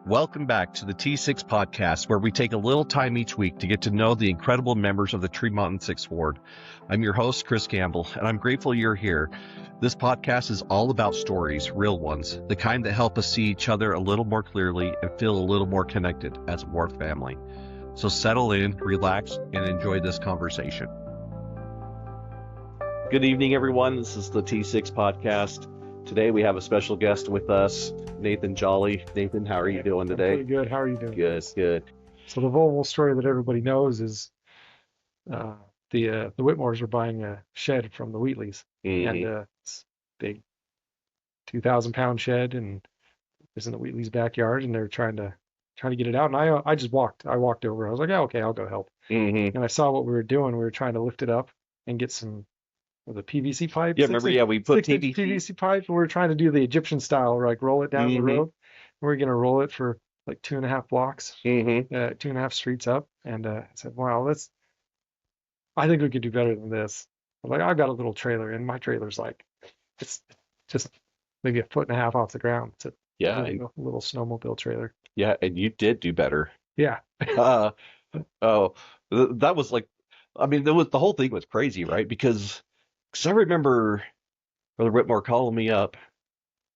Welcome back to the T6 podcast, where we take a little time each week to get to know the incredible members of the Tremont and Sixth Ward. I'm your host, Chris Campbell, and I'm grateful you're here. This podcast is all about stories, real ones, the kind that help us see each other a little more clearly and feel a little more connected as a Ward family. So settle in, relax, and enjoy this conversation. Good evening, everyone. This is the T6 podcast. Today we have a special guest with us, Nathan Jolley. Nathan, how are you doing today? Pretty good. How are you doing? Good. So the Volvo story that everybody knows is the Whitmores were buying a shed from the Wheatleys, and it's a big 2,000-pound shed, and it's in the Wheatleys' backyard, and they're trying to get it out. And I just walked. I walked over. I was like, oh, okay, I'll go help. And I saw what we were doing. We were trying to lift it up and get some of the PVC pipe. Yeah, remember? Yeah, we put PVC pipe, and we were trying to do the Egyptian style, like roll it down the road. We're going to roll it for like 2.5 blocks, 2.5 streets up. And I said, wow, I think we could do better than this. I'm like, I've got a little trailer, and my trailer's like, it's just maybe 1.5 feet off the ground. It's a little snowmobile trailer. Yeah, and you did do better. Yeah. That was like, I mean, the whole thing was crazy, right? Because I remember Brother Whitmore calling me up,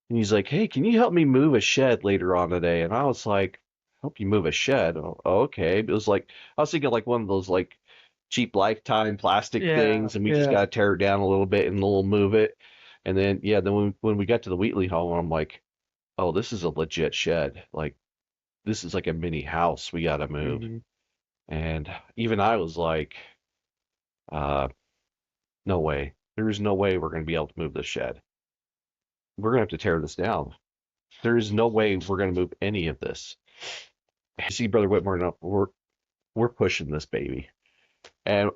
and he's like, hey, can you help me move a shed later on today? And I was like, help you move a shed? Oh, okay. It was like, I was thinking like one of those like cheap Lifetime plastic things, and we just got to tear it down a little bit and we'll move it. And then, when we got to the Wheatley home, I'm like, oh, this is a legit shed. Like, this is like a mini house we got to move. And even I was like, no way. There's no way we're going to be able to move this shed. We're going to have to tear this down. There is no way we're going to move any of this. You see, Brother Whitmore, we're pushing this baby. And,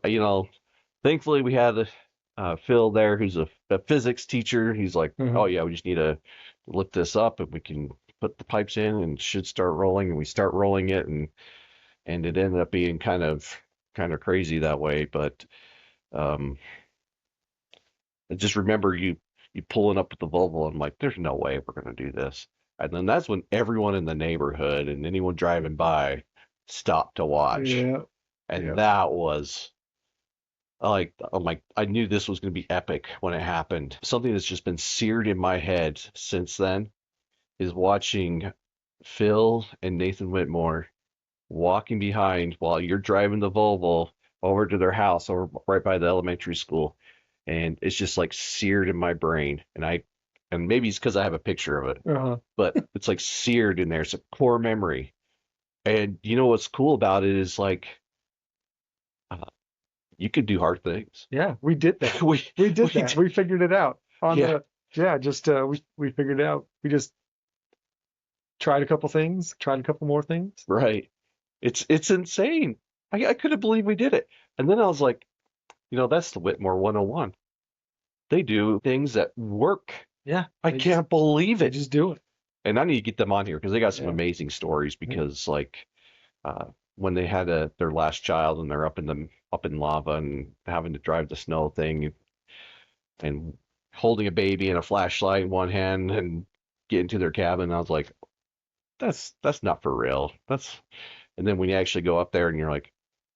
thankfully we had Phil there, who's a physics teacher. He's like, oh, yeah, we just need to lift this up and we can put the pipes in and it should start rolling. And we start rolling it, and it ended up being kind of crazy that way. But I just remember you pulling up with the Volvo. I'm like, there's no way we're going to do this. And then that's when everyone in the neighborhood and anyone driving by stopped to watch. That was like, I knew this was going to be epic when it happened. Something that's just been seared in my head since then is watching Phil and Nathan Whitmore walking behind while you're driving the Volvo over to their house over right by the elementary school. And it's just like seared in my brain. And maybe it's because I have a picture of it, but it's like seared in there. It's a core memory. And you know what's cool about it is like, you could do hard things. Yeah, we did that. we did that. We figured it out. We figured it out. We just tried a couple things, tried a couple more things. Right. It's insane. I couldn't believe we did it. And then I was like, that's the Whitmore 101. They do things that work. Yeah. I can't believe it. They just do it. And I need to get them on here because they got some amazing stories, because when they had their last child and they're up in lava and having to drive the snow thing and holding a baby and a flashlight in one hand and get into their cabin, I was like, that's not for real. And then when you actually go up there and you're like,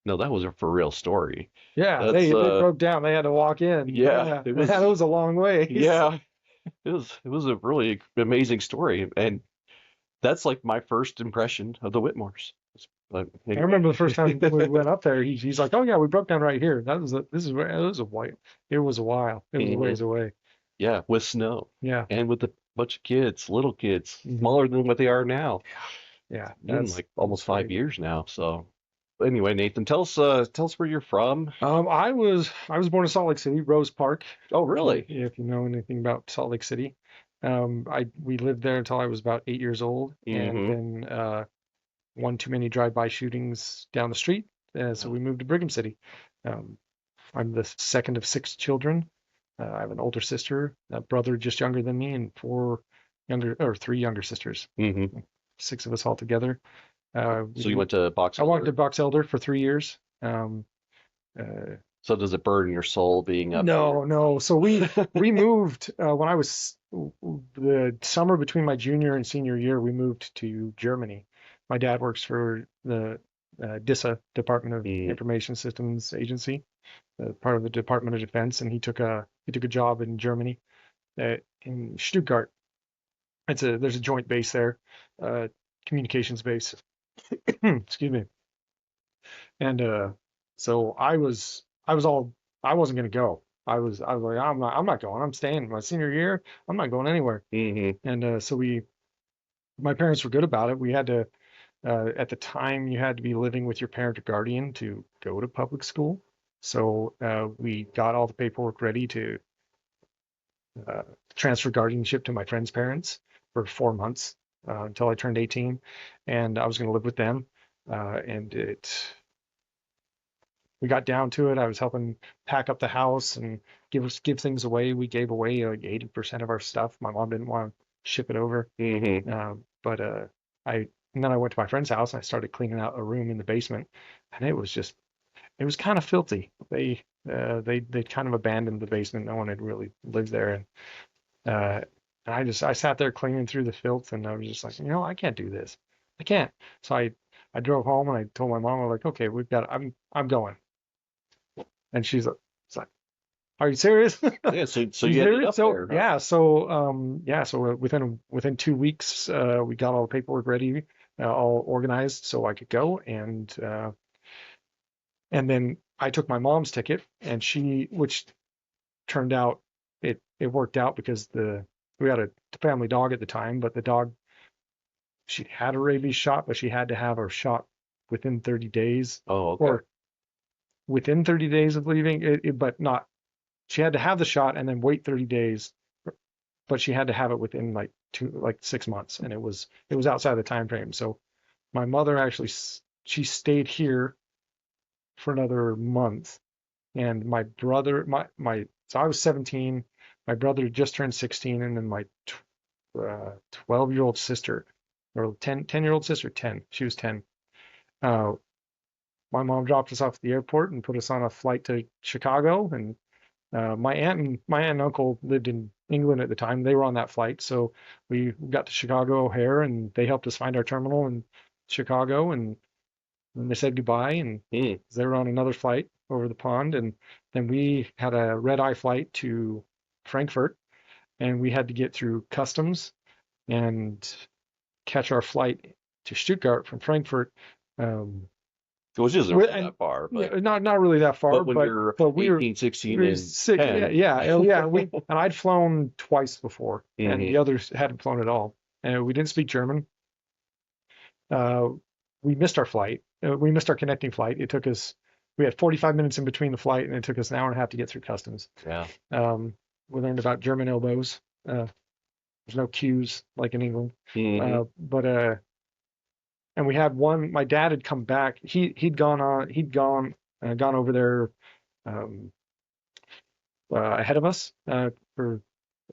no, that was a for real story. Yeah, they broke down. They had to walk in. Yeah, it was a long way. Yeah, it was a really amazing story, and that's like my first impression of the Whitmores. I remember the first time we went up there. He's like, "Oh yeah, we broke down right here. It was a while. It was a ways away. Yeah, with snow. Yeah, and with a bunch of kids, little kids, smaller than what they are now. Yeah, that's like almost 5 years now. So. Anyway, Nathan, tell us where you're from. I was born in Salt Lake City, Rose Park. Oh, really? If you know anything about Salt Lake City, we lived there until I was about 8 years old, and then one too many drive-by shootings down the street, so we moved to Brigham City. I'm the second of 6 children. I have an older sister, a brother just younger than me, and 3 younger sisters. 6 of us all together. So you went to Box Elder? I went to Box Elder for 3 years. So does it burn your soul being up No. So we moved when I was the summer between my junior and senior year, we moved to Germany. My dad works for the DISA, Department of Mm, Information Systems Agency, part of the Department of Defense, and he took a job in Germany, in Stuttgart. There's a joint base there, uh, communications base. Excuse me. And so I wasn't gonna go. I was like, I'm not going. I'm staying my senior year. I'm not going anywhere. mm-hmm, And so my parents were good about it. We had to, at the time, you had to be living with your parent or guardian to go to public school. So we got all the paperwork ready to uh, transfer guardianship to my friend's parents for 4 months until I turned 18, and I was going to live with them. And we got down to it. I was helping pack up the house and give things away. We gave away like 80% of our stuff. My mom didn't want to ship it over. mm-hmm. But I and then I went to my friend's house and I started cleaning out a room in the basement, and it was kind of filthy. They kind of abandoned the basement. No one had really lived there, uh, and I sat there cleaning through the filth, and I was just like, I can't do this. I can't. So I drove home and I told my mom, I'm like, okay, I'm going. And she's like, are you serious? Yeah, so You you ended serious? up So there, huh? within 2 weeks, we got all the paperwork ready, all organized, so I could go. And then I took my mom's ticket, and which turned out, it worked out because we had a family dog at the time, but the dog, she had a rabies shot, but she had to have her shot within 30 days, Oh, okay. or within 30 days of leaving, but not. She had to have the shot and then wait 30 days, but she had to have it within like 6 months, and it was outside the time frame. So my mother actually, she stayed here for another month, and my brother, my so I was 17, my brother just turned 16, and then my 12-year-old sister, or 10-year-old sister, 10, she was 10. Uh, my mom dropped us off at the airport and put us on a flight to Chicago, and my aunt and uncle lived in England at the time. They were on that flight, so we got to Chicago O'Hare, and they helped us find our terminal in Chicago, and then they said goodbye, and Mm. they were on another flight over the pond, and then we had a red eye flight to Frankfurt, and we had to get through customs and catch our flight to Stuttgart from Frankfurt. Um, Which isn't really and that far, yeah, but not really that far, when you're but we were 18, 16, we were and sick. Yeah, 10. yeah, oh, yeah. And I'd flown twice before, and Hmm. the others hadn't flown at all. And we didn't speak German. Uh, we missed our flight. We missed our connecting flight. It took us. We had 45 minutes in between the flight, and it took us an hour and a half to get through customs. Yeah. Um, we learned about German elbows. There's no queues like in England. Hmm. But and we had one. My dad had come back. He'd gone over there um, ahead of us. For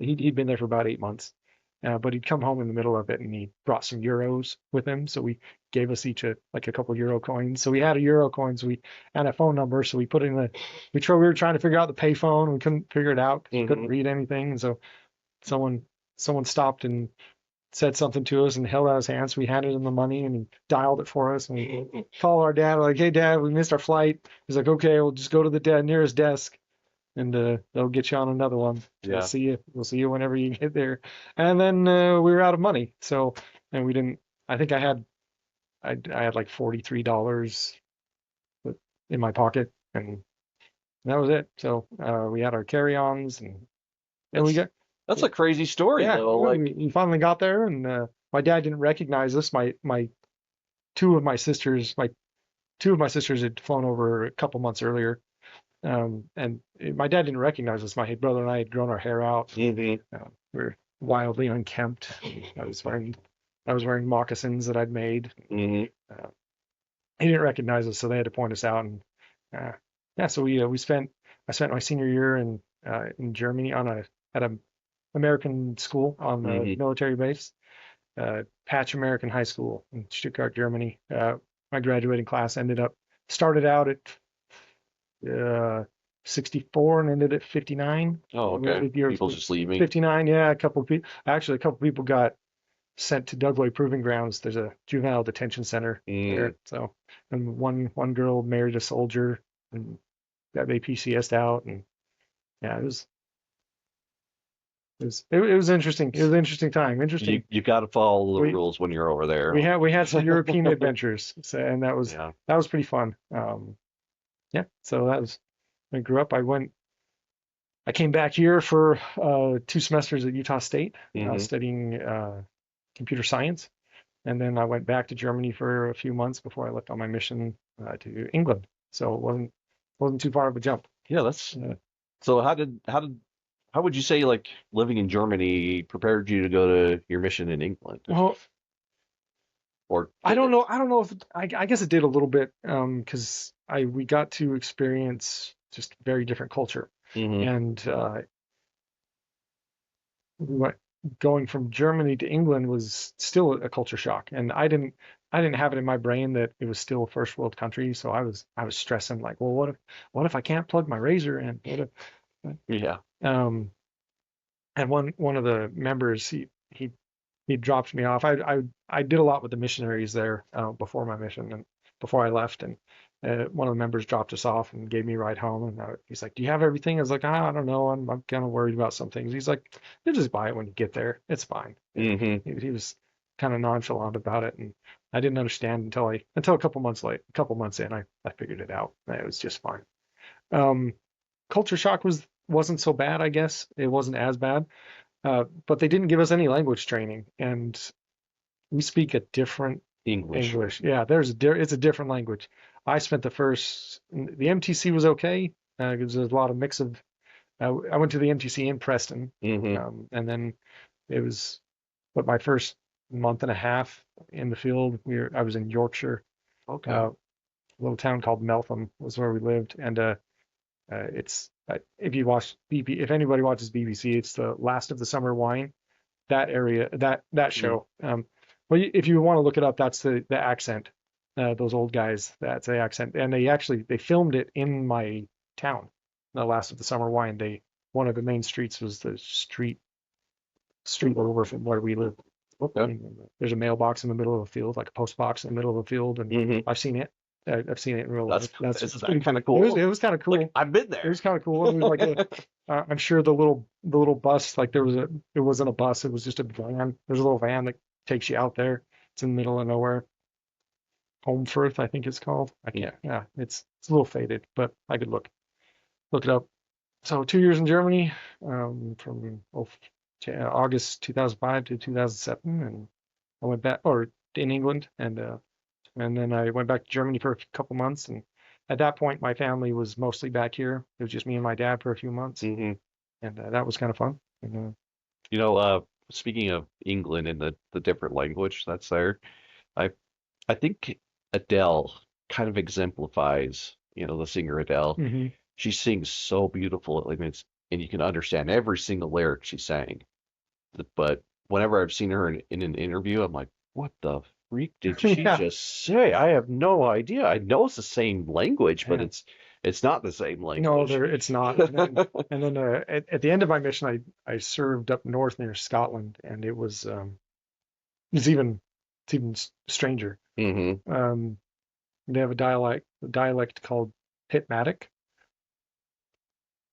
He'd been there for about 8 months, but he'd come home in the middle of it, and he brought some euros with him. So we gave us each a couple euro coins. So we had a euro coins. We and a phone number. So we put in the we were trying to figure out the pay phone. We couldn't figure it out because we couldn't Hmm. read anything. And so someone someone stopped and said something to us and held out his hands. So we handed him the money, and he dialed it for us. And we called our dad, like, "Hey, Dad, we missed our flight." He's like, "Okay, we'll just go to the nearest desk, and they'll get you on another one. We'll Yeah. see you. We'll see you whenever you get there." And then we were out of money, so and we didn't. I think I had like $43 in my pocket, and that was it. So we had our carry-ons, and we That's got that's a crazy story yeah, though. Like, we finally got there, and my dad didn't recognize us. My two of my sisters, my two of my sisters had flown over a couple months earlier, and my dad didn't recognize us. My brother and I had grown our hair out. hmm We were wildly unkempt. I was wearing I was wearing moccasins that I'd made. hmm Uh, he didn't recognize us, so they had to point us out. And uh, yeah, so I spent my senior year in Germany at a American school on the hmm military base, Patch American High School in Stuttgart, Germany. My graduating class started out at 64 and ended at 59. Oh, okay. With your People just leaving. 59, yeah, a couple people got sent to Dugway Proving Grounds. There's a juvenile detention center Mm. there. So, and one girl married a soldier and got they PCS'd out, and yeah, it was interesting. It was an interesting time. Interesting. You got to follow the We rules when you're over there. we had some European adventures, so, and Yeah. that was pretty fun. Yeah, so that was I grew up. I came back here for 2 semesters at Utah State, Hmm. studying computer science, and then I went back to Germany for a few months before I left on my mission to England. So it wasn't too far of a jump. Yeah, that's Uh, so how would you say like living in Germany prepared you to go to your mission in England? well, Or did it? I don't know if I guess it did a little bit because I we got to experience just very different culture, Hmm. and what going from Germany to England was still a culture shock, and I didn't have it in my brain that it was still a first world country, so I was stressing like, well, what if I can't plug my razor in? What if, Yeah. um, and one of the members he dropped me off. I did a lot with the missionaries there before my mission and before I left, and one of the members dropped us off and gave me a ride home. And he's like, "Do you have everything?" I was like, I don't know. I'm kind of worried about some things." He's like, "You just buy it when you get there. It's fine." And Hmm. he was kind of nonchalant about it, and I didn't understand until a couple months in, I figured it out. It was just fine. Um, Culture shock wasn't so bad, I guess. It wasn't as bad. But they didn't give us any language training, and we speak a different English. English. Yeah, it's a different language. I spent the MTC was okay because there's a lot of mix of. I went to the MTC in Preston, Hmm. and then it was, but my first month and a half in the field, I was in Yorkshire, Okay. a little town called Meltham was where we lived, and it's if you watch if anybody watches BBC, it's the Last of the Summer Wine, that area, that Mm. show. Well, if you want to look it up, that's the accent. Those old guys, that's the accent, and they filmed it in my town. The Last of the Summer Wine. One of the main streets was the street over from where we live. Okay. And there's a mailbox in the middle of a field, like a post box in the middle of a field, and Hmm. I've seen it. I've seen it in real life. Isn't It's that pretty. kind of cool? It was kind of Like cool. I've been It there. was kind of cool. It was like I'm sure the little bus, like it wasn't a bus, it was just a van. There's a little van that takes you out there. It's in the middle of nowhere. Holmfirth, I think it's called. I Mm. can't. Yeah, it's a little faded, but I could look it up. So 2 years in Germany, from August 2005 to 2007, and I went back, or in England, and then I went back to Germany for a couple months, and at that point, my family was mostly back here. It was just me and my dad for a few months, Hmm. and that was kind of fun. And, You know, speaking of England and the different language that's there, I I think Adele kind of exemplifies, the singer Adele. hmm She sings so beautiful. I mean, and you can understand every single lyric she sang. But whenever I've seen her in an interview, I'm like, what the freak did she yeah, just say? I have no idea. I know it's the same language, but yeah. it's not the same No, language. there it's not. And then at the end of my mission, I served up north near Scotland, and it's even stranger. Hmm. Um, they have a dialect called Pitmatic.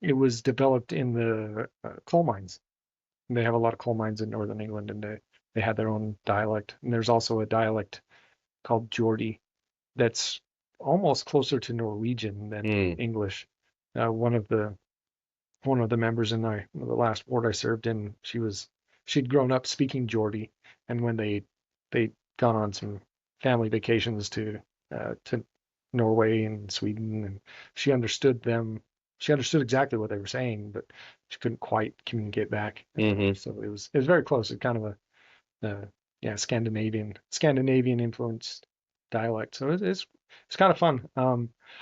It was developed in the coal mines. And they have a lot of coal mines in northern England, and they had their own dialect. And there's also a dialect called Geordie that's almost closer to Norwegian than Mm. English. One of the members in the last ward I served in, she'd grown up speaking Geordie, and when they gone on some family vacations to Norway and Sweden, and she understood them. She understood exactly what they were saying, but she couldn't quite communicate back. Hmm. So it was very close. It's kind of yeah, Scandinavian influenced dialect. So it's kind of fun.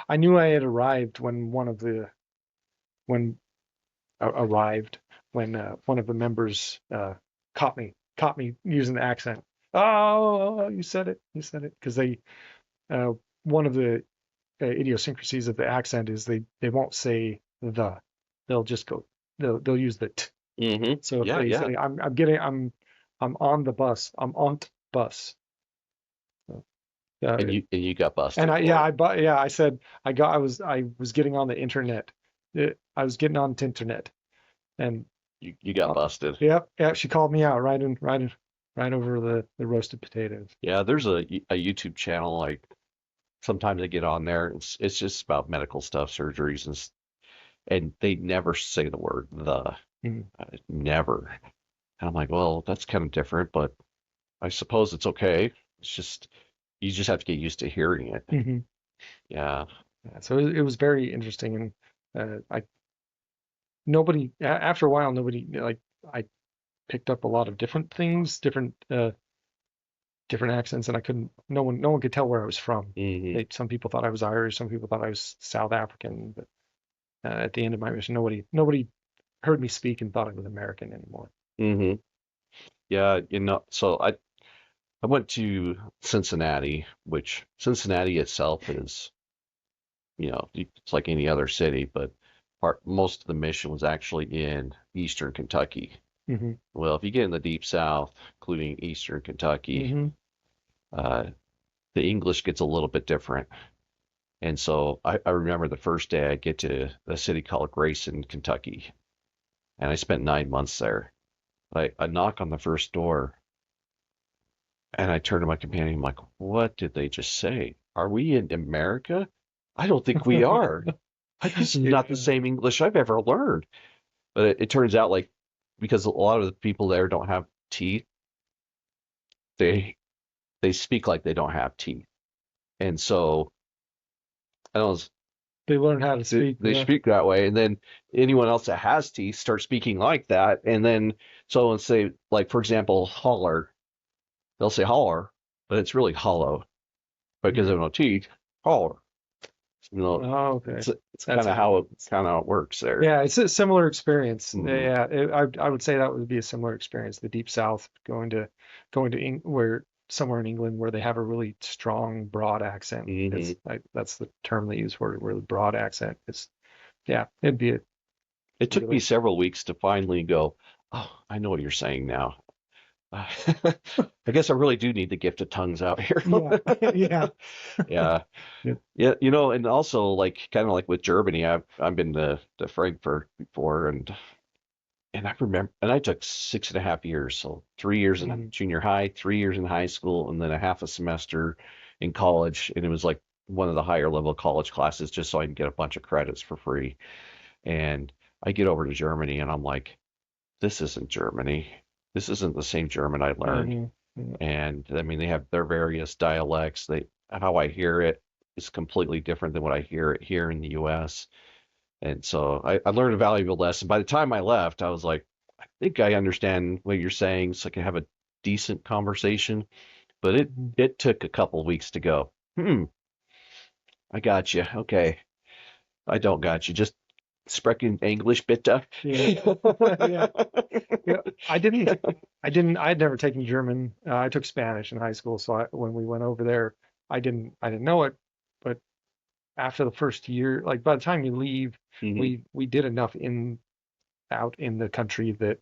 I knew I had arrived when when arrived when one of the members caught me using the accent. Oh, you said it, because uh, one of the idiosyncrasies of the accent is they won't say the. They'll just go. They'll use the t. So if Yeah, they yeah. say I'm on the bus. I'm on t bus. So, And you got and busted for it. I said I was getting on the internet. I was getting on the internet, and You got busted. yeah, she called me out right over the roasted potatoes. Yeah, there's a YouTube channel like sometimes I get on there. It's just about medical stuff, surgeries and they never say the word the. Mhm. Never. And I'm like, well, that's kind of different, but I suppose it's okay. It's just you just have to get used to hearing it. Mhm. Yeah. Yeah, so it was very interesting, and I nobody after a while nobody like I picked up a lot of different things, different accents, and I couldn't no one could tell where I was from. hmm Some people thought I was Irish, some people thought I was South African, but at the end of my mission, nobody heard me speak and thought I was American anymore. hmm Yeah, so I went to Cincinnati, which Cincinnati itself is, it's like any other city, but most of the mission was actually in eastern Kentucky. Hmm. Well, if you get in the deep south, including eastern Kentucky, Hmm. uh, the English gets a little bit different. And so I remember the first day I get to a city called Grayson, Kentucky, and I spent 9 months there. I knock on the first door and I turn to my companion. I'm like, what did they just say? Are we in America? I don't think we are. This is not the Yeah. same English I've ever learned. But it turns out like because a lot of the people there don't have teeth, they they speak like they don't have teeth. And so I don't know, They learn how to speak. they Yeah. speak that way, and then anyone else that has teeth starts speaking like that, and then so let's say like for example holler, they'll say holler, but it's really hollow because they Mm. have no teeth. Holler, Oh, okay. it's That's kind of how it how is. it works there. Yeah, it's a similar experience. hmm Yeah, I would say that would be a similar experience. The Deep South, going to where somewhere in England where they have a really strong broad accent. hmm Is like that's the term they use for it, where the broad accent is. Yeah, it'd It be took me like several weeks to finally go, oh, I know what you're saying now. I guess I really do need the gift of tongues out here. yeah, yeah, Yeah. yeah. Yeah, and also like kind of like with Germany, I've been to Frankfurt before, and I remember, and I took 6.5 years, so 3 years in Mhm. junior high, 3 years in high school, and then a half a semester in college, and it was like one of the higher level college classes just so I can get a bunch of credits for free. And I get over to Germany, and I'm like, this isn't Germany. This isn't the same German I learned. Mhm. Yeah. And I mean, they have their various dialects. How I hear it is completely different than what I hear it here in the U.S. And so I learned a valuable lesson. By the time I left, I was like, I think I understand what you're saying, so I can have a decent conversation. But Mhm. it took a couple weeks to go. I got you. Okay, I don't got you. Just sprechen English bitte. Yeah. Yeah. Yeah. I'd never taken German. I took Spanish in high school, so when we went over there, I didn't know it, but after the first year, like by the time you leave, hmm we did enough out in the country that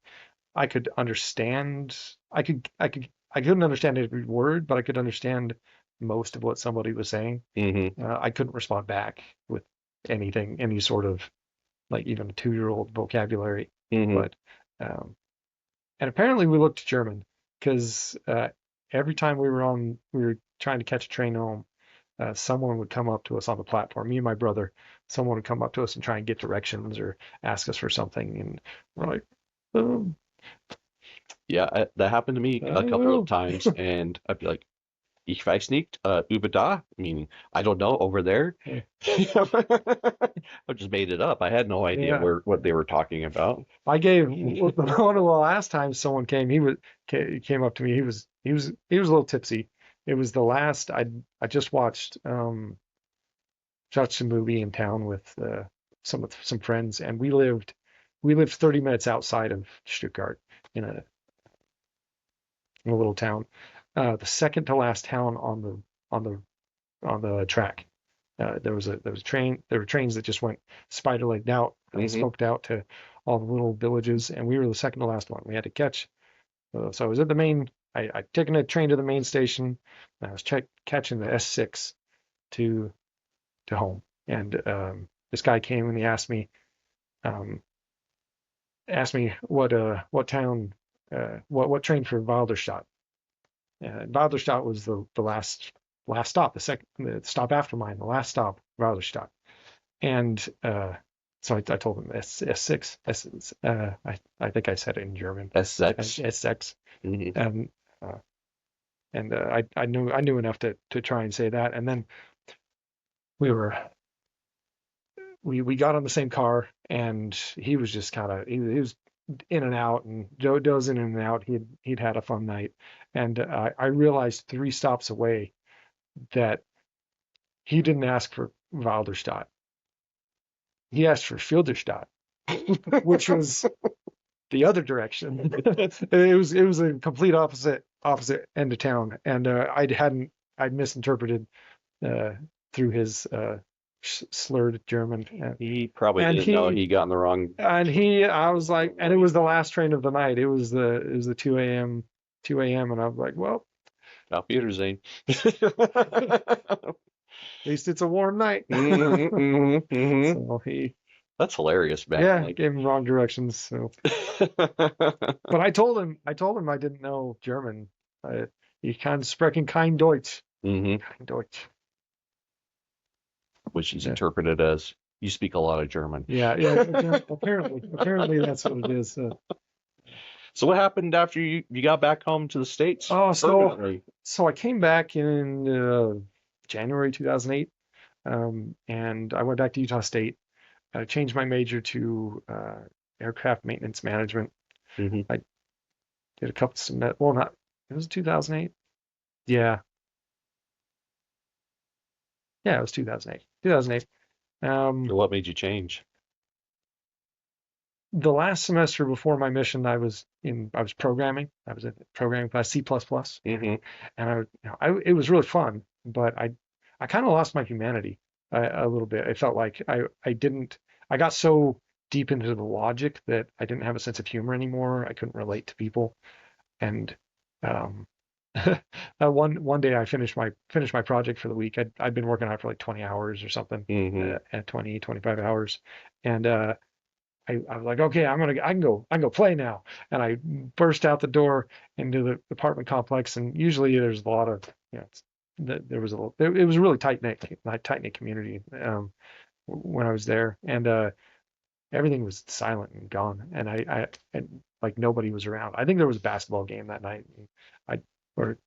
I could understand. I couldn't understand every word, but I could understand most of what somebody was saying. hmm I couldn't respond back with anything, any sort of like even a 2-year-old vocabulary, hmm but um, and apparently we looked German because every time we were trying to catch a train home, someone would come up to us on the platform. Me and my brother, someone would come up to us and try and get directions or ask us for something, and we're like, oh, Yeah, that happened to me I a don't couple of know. times, and I'd be like, Ich weiß nicht, über da, meaning I don't know over there. I just made it up. I had no idea Yeah, what they were talking about. I gave one of the last times someone came. Came up to me. He was a little tipsy. It was the last I just watched a movie in town with some friends, and we lived 30 minutes outside of Stuttgart in a little town, the second to last town on the on the track. There was a train. There were trains that just went spider leg. Now scoped out to all the little villages, and we were the second to last one. We had to catch. So I was at the main. I'd taken a train to the main station, and I was catching the S6 to home. And this guy came and he um, asked me what town, what train for Wilderstadt. Wilderstadt was the last stop, the stop after mine, the last stop, Wilderstadt. And so I told him S6, I think I said it in German, S6. S6. Mm-hmm. Uh, and I knew enough to try and say that. And then we were we got on the same car, and he was just kind of he was in and out and dozing in and out. He'd had a fun night, and I realized 3 stops away that he didn't ask for Wilderstadt. He asked for Filderstadt, which was the other direction. It was a complete opposite end of town, and I'd misinterpreted through his slurred German. He probably And didn't know he got in the wrong. I was like, and it was the last train of the night. It was the 2 a.m., and I was like, well, Auf Wiedersehen. at least it's a warm night. So That's hilarious, man. yeah, Like, gave him wrong directions. So, but I told him I didn't know German. Ich kann sprechen kein Deutsch. hmm Kein Deutsch. Which he's Yeah. interpreted as, you speak a lot of German. Yeah. Apparently that's what it is. So what happened after you got back home to the States? Oh, Permanently? so I came back in January 2008, and I went back to Utah State. I changed my major to aircraft maintenance management. hmm I did a couple well, not it was 2008. Yeah, it was 2008. 2008. So what made you change? The last semester before my mission, I was programming. I was in programming class C++, hmm and it was really fun, but I kind of lost my humanity a little bit. It felt like I got so deep into the logic that I didn't have a sense of humor anymore. I couldn't relate to people, and um, one day I finished my project for the week. I'd been working on it for like 20 hours or something, hmm at 25 hours, and I was like, okay, I can go play now. And I burst out the door into the apartment complex. And usually there's a lot of, there was it was a really tight knit community when I was there, and everything was silent and gone. And like nobody was around. I think there was a basketball game that night. I or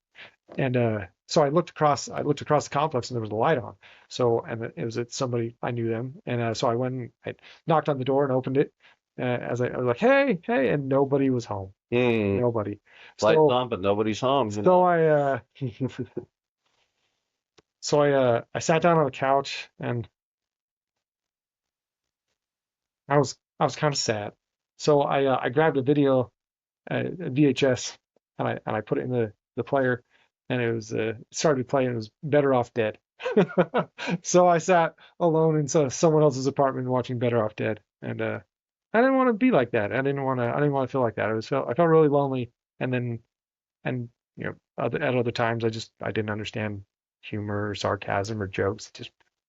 and so I looked across the complex, and there was a light on. So, and it was at somebody, I knew them. And so I went and I knocked on the door and opened it. As I was like, hey, hey, and nobody was home. Mm. Nobody. Lights So, on, but nobody's home. so I sat down on the couch, and I was kind of sad. So I grabbed a video, a VHS, and I put it in the player, and it started playing. It was Better Off Dead. So I sat alone in someone else's apartment watching Better Off Dead, and I didn't want to be like that. I didn't want to feel like that. I felt really lonely, and then and at other times I didn't understand humor or sarcasm or jokes.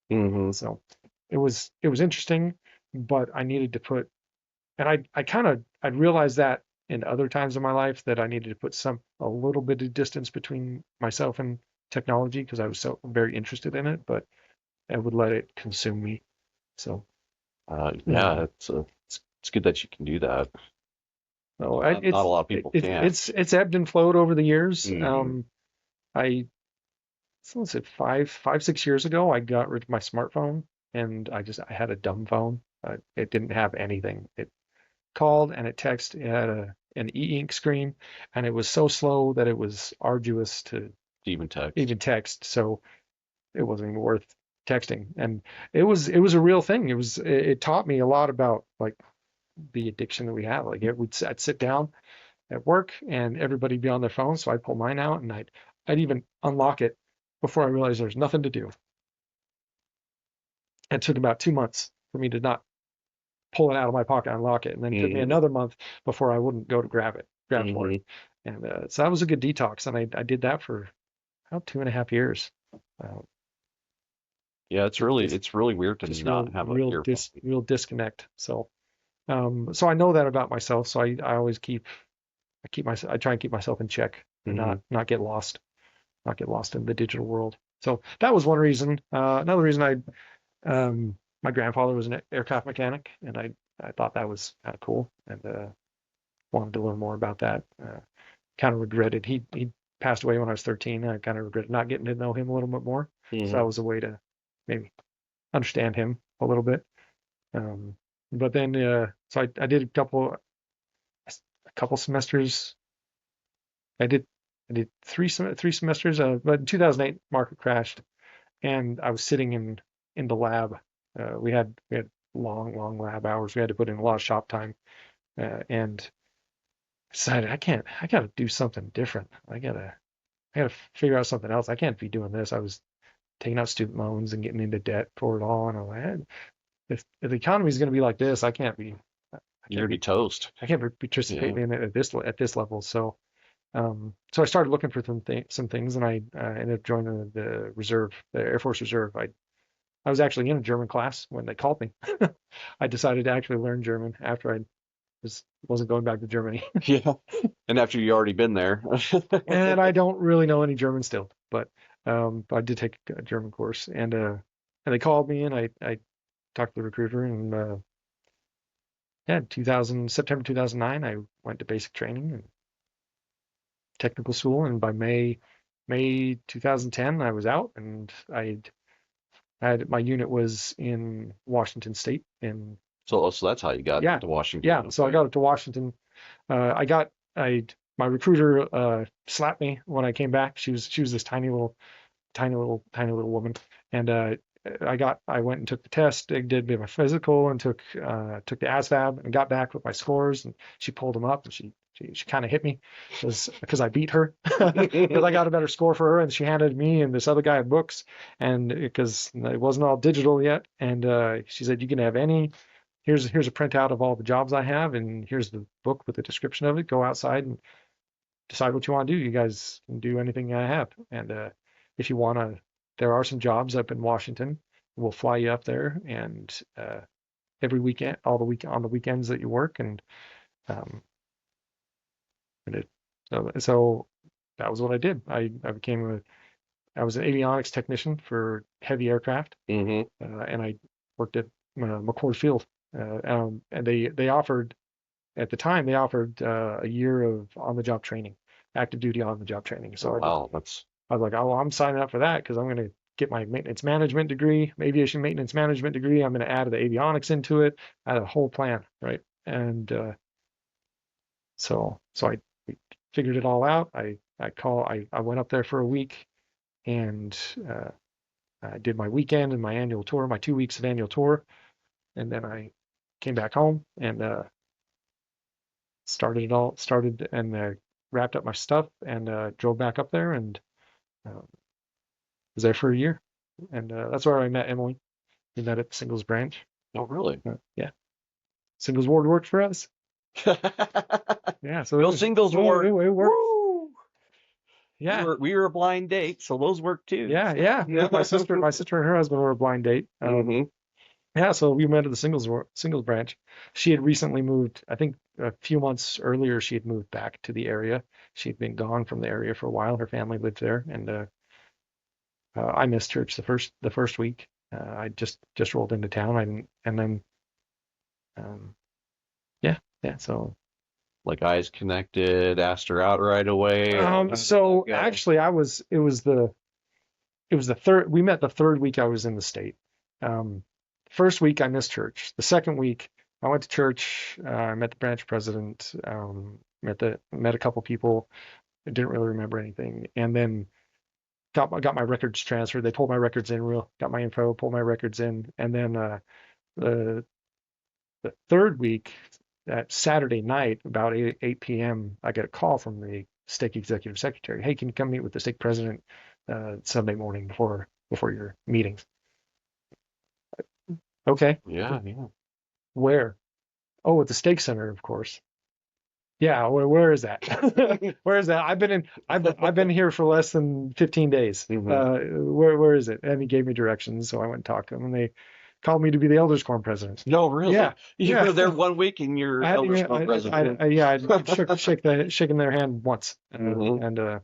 hmm So it was interesting, but I needed to put, and I'd realized that in other times of my life that I needed to put a little bit of distance between myself and technology, because I was so very interested in it, but I would let it consume me. So Yeah, it's good that you can do that. so Not a lot of people can. it's ebbed and flowed over the years. Mhm. I So let's say 6 years ago, I got rid of my smartphone, and I had a dumb phone. It didn't have anything. It called and it texted. It had an e-ink screen, and it was so slow that it was arduous to Even text. even text. So it wasn't even worth texting. And it was a real thing. It taught me a lot about like the addiction that we have. Like I'd sit down at work and everybody be on their phone, so I'd pull mine out and I'd even unlock it before I realized there's nothing to do. It took about 2 months for me to not pull it out of my pocket, unlock it, and then it took me Hmm. another month before I wouldn't go to grab for it. Hmm. And so that was a good detox, and I did that for about 2.5 years. Uh, Yeah, just it's really weird to just not have an earphone. real disconnect. So so I know that about myself. So I always I try and keep myself in check and Hmm. not get lost, not get lost in the digital world. So that was one reason. Another reason my grandfather was an aircraft mechanic, and I thought that was kind of cool, and wanted to learn more about that. Kind of regretted he passed away when I was 13. And I kind of regretted not getting to know him a little bit more. So Hmm. that was a way to maybe understand him a little bit. Um, but then so I did a couple semesters. I did I did three semesters. But in 2008, market crashed, and I was sitting in the lab. We had long lab hours. We had to put in a lot of shop time, and decided I gotta do something different. I gotta figure out something else. I can't be doing this. I was taking out student loans and getting into debt for it all, and I'm like, if the economy is gonna be like this, I You're can't gonna be be toast. I can't be Yeah. participating in it at this level. So so I started looking for some things, and I ended up joining the reserve, the Air Force Reserve. I was actually in a German class when they called me. I decided to actually learn German after I wasn't going back to Germany. Yeah. And after you already been there. And I don't really know any German still, but I did take a German course, and they called me, and I talked to the recruiter, and yeah, 2000 September 2009, I went to basic training and technical school, and by May 2010, I was out, and I had my unit was in Washington State, and So that's how you got yeah, to Washington. yeah. So I Okay. got up to Washington. I got I My recruiter slapped me when I came back. She was this tiny little woman, and I went and took the test. I did my physical and took the ASVAB and got back with my scores. And she pulled them up, and she kind of hit me because I beat her because I got a better score for her, and she handed me and this other guy books, and because it wasn't all digital yet, and she said you can have any. Here's a printout of all the jobs I have, and here's the book with the description of it. Go outside and decide what you want to do. You guys can do anything I have. And if you want to, there are some jobs up in Washington. We'll fly you up there, and every weekend, all the week on the weekends that you work, um, and so that was what I did. I was an avionics technician for heavy aircraft, Hmm. and I worked at McCord Field, and they offered at the time they offered a year of on the job training, active duty on the job training. Oh So wow, that's I was like, oh, well, I'm signing up for that because I'm going to get my maintenance management degree, aviation maintenance management degree. I'm going to add the avionics into it. I had a whole plan, right? And so I figured it all out. I went up there for a week, and uh, I did my weekend and my annual tour, my 2 weeks of annual tour, and then I came back home and started and wrapped up my stuff and drove back up there and was there for a year. And that's where I met Emily. We met at the singles branch. oh really? Yeah, singles ward worked for us. Yeah, so Those singles it were worked. woo. Yeah, We were a blind date, so those work too. yeah. My sister and her husband were a blind date. Hmm. Yeah, so we met at the singles branch. She had recently moved. I think a few months earlier, she had moved back to the area. She'd been gone from the area for a while. Her family lived there, and I missed church the first week. I just rolled into town. I didn't, and then um, yeah, yeah. So Like eyes connected, asked her out right away, or how did that so go? actually, it was the third. We met the third week I was in the state. Um, First week I missed church. The second week I went to church. I met the branch president. Met a couple people. I didn't really remember anything, and then got my records transferred. They pulled my records in real. Got my info. Pulled my records in, and then the the third week, that Saturday night, about 8 p.m., I get a call from the stake executive secretary. Hey, can you come meet with the stake president Sunday morning before your meetings? Okay. Yeah, yeah. Where? Oh, at the Steak Center, of course. Yeah, where is that? Where is that? I've been here for less than 15 days. Hmm. Where is it? And he gave me directions, so I went and talked to him, and they called me to be the Elders Quorum president. No, Yeah, really. You yeah. were there 1 week and I you're hadn't Elder even, Scrum president. yeah, I'd shaken their hand once, Hmm. and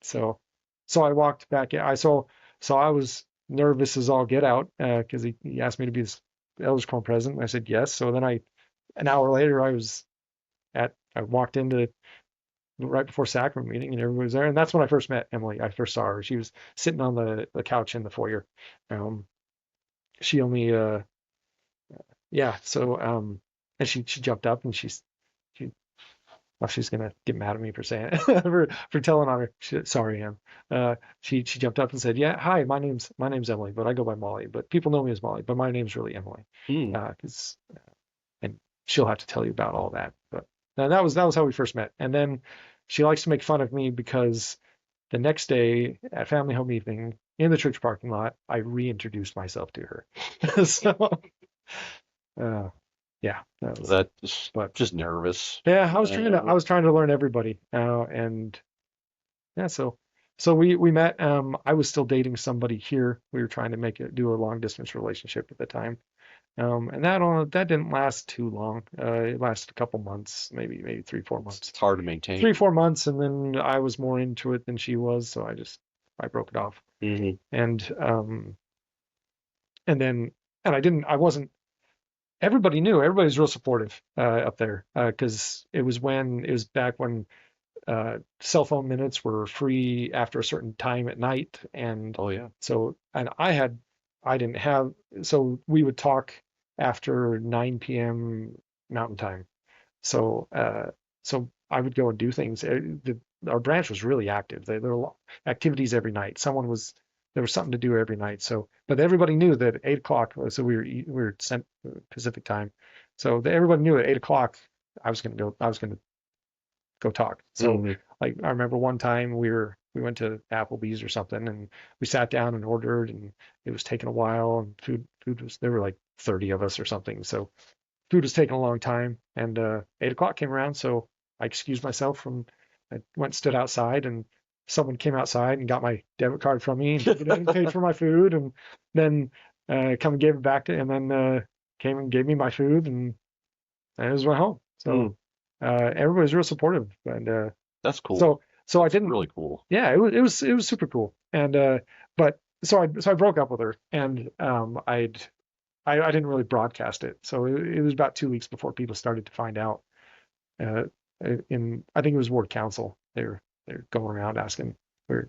so so I walked back. So I was nervous as all get out because he asked me to be the Elders Quorum president. I said yes. So then an hour later, I walked into right before sacrament meeting and everybody was there. And that's when I first met Emily. I first saw her. She was sitting on the couch in the foyer. Um, she only, yeah. So, and she jumped up and she, well, she's gonna get mad at me for saying for telling on her. Sorry, Em. She jumped up and said, "Yeah, hi, my name's Emily, but I go by Molly. But people know me as Molly, but my name's really Emily, Mm. 'cause and she'll have to tell you about all that. But that was how we first met. And then she likes to make fun of me because the next day at family home evening in the church parking lot, I reintroduced myself to her. So uh, yeah, that was. That's But just nervous. yeah, I Uh, was trying to learn everybody, and yeah, so we met. I was still dating somebody here. We were trying to do a long distance relationship at the time. And that didn't last too long. It lasted a couple months, maybe 3, 4 months, it's hard to three, maintain. 4 months, and then I was more into it than she was, so I broke it off. Hmm. And and then and I wasn't. Everybody knew. Everybody was real supportive up there because it was back when cell phone minutes were free after a certain time at night, and Oh yeah. so and I didn't have so we would talk after 9 p.m. Mountain Time. So so I would go and do things. Our branch was really active. There were activities every night. There was something to do every night. So but everybody knew that at 8 o'clock. So we were sent Pacific time. So everybody knew at 8 o'clock I was gonna go talk. So Hmm. like I remember one time we went to Applebee's or something and we sat down and ordered and it was taking a while and food was there were like 30 of us or something. So food was taking a long time and 8 o'clock came around, so I excused myself from I went and stood outside and someone came outside and got my debit card from me and took it in and paid for my food and then come and gave it back to and then came and gave me my food and it was my home. So Mm. everybody's real supportive, and That's cool. so I That's didn't. really cool. Yeah, it was super cool, and but so I broke up with her, and I didn't really broadcast it, so it was about 2 weeks before people started to find out. Uh, in I think it was ward council. They're going around asking. We're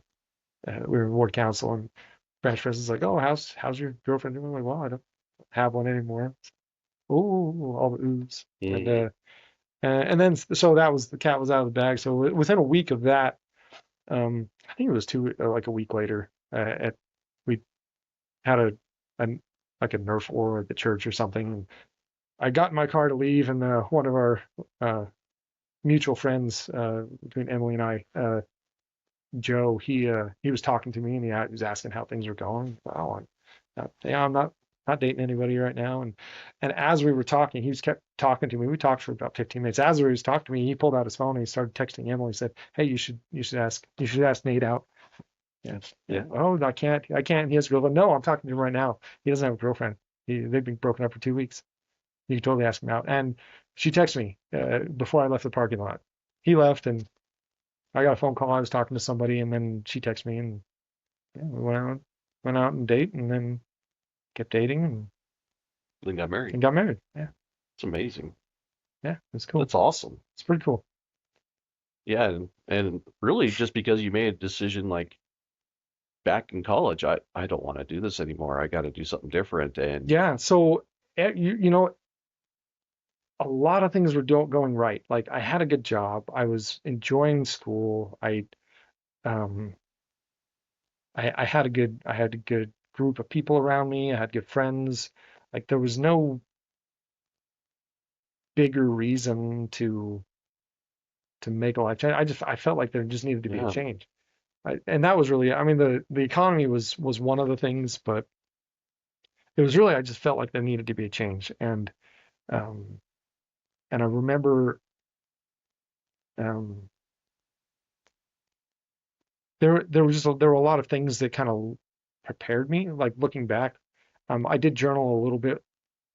we're in ward council, and branch president's like, "Oh, how's your girlfriend doing?" I'm like, "Well, I don't have one anymore." Oh, all the oohs, Hmm. and then so that was the cat was out of the bag. So within a week of that, I think it was like a week later, we had a like a Nerf war at the church or something. And I got in my car to leave, and one of our uh, mutual friends between Emily and I, Joe, he was talking to me and he was asking how things were going. Oh, yeah, I'm not dating anybody right now. And as we were talking, he was kept talking to me. We talked for about 15 minutes. As he was talking to me, he pulled out his phone and he started texting Emily. He said, "Hey, you should ask Nate out." Yeah, yeah. Yeah. Oh, I can't. He has a girlfriend. No, I'm talking to him right now. He doesn't have a girlfriend. They've been broken up for 2 weeks. You can totally ask him out. And she texted me before I left the parking lot. He left and I got a phone call. I was talking to somebody, and then she texted me, and yeah, we went out and date, and then kept dating, Then got married. and got married. Yeah, It's amazing. yeah, it's cool. That's awesome. It's pretty cool. Yeah, and really just because you made a decision like back in college, I don't want to do this anymore. I got to do something different. And Yeah, so you know, a lot of things were going right. Like I had a good job. I was enjoying school. Um I had a good group of people around me. I had good friends. Like there was no bigger reason to make a life change. I felt like there just needed to be a yeah, change. And that was really, I mean, the economy was one of the things, but it was really, I just felt like there needed to be a change. And um, and I remember um, there were a lot of things that kind of prepared me. Like looking back, I did journal a little bit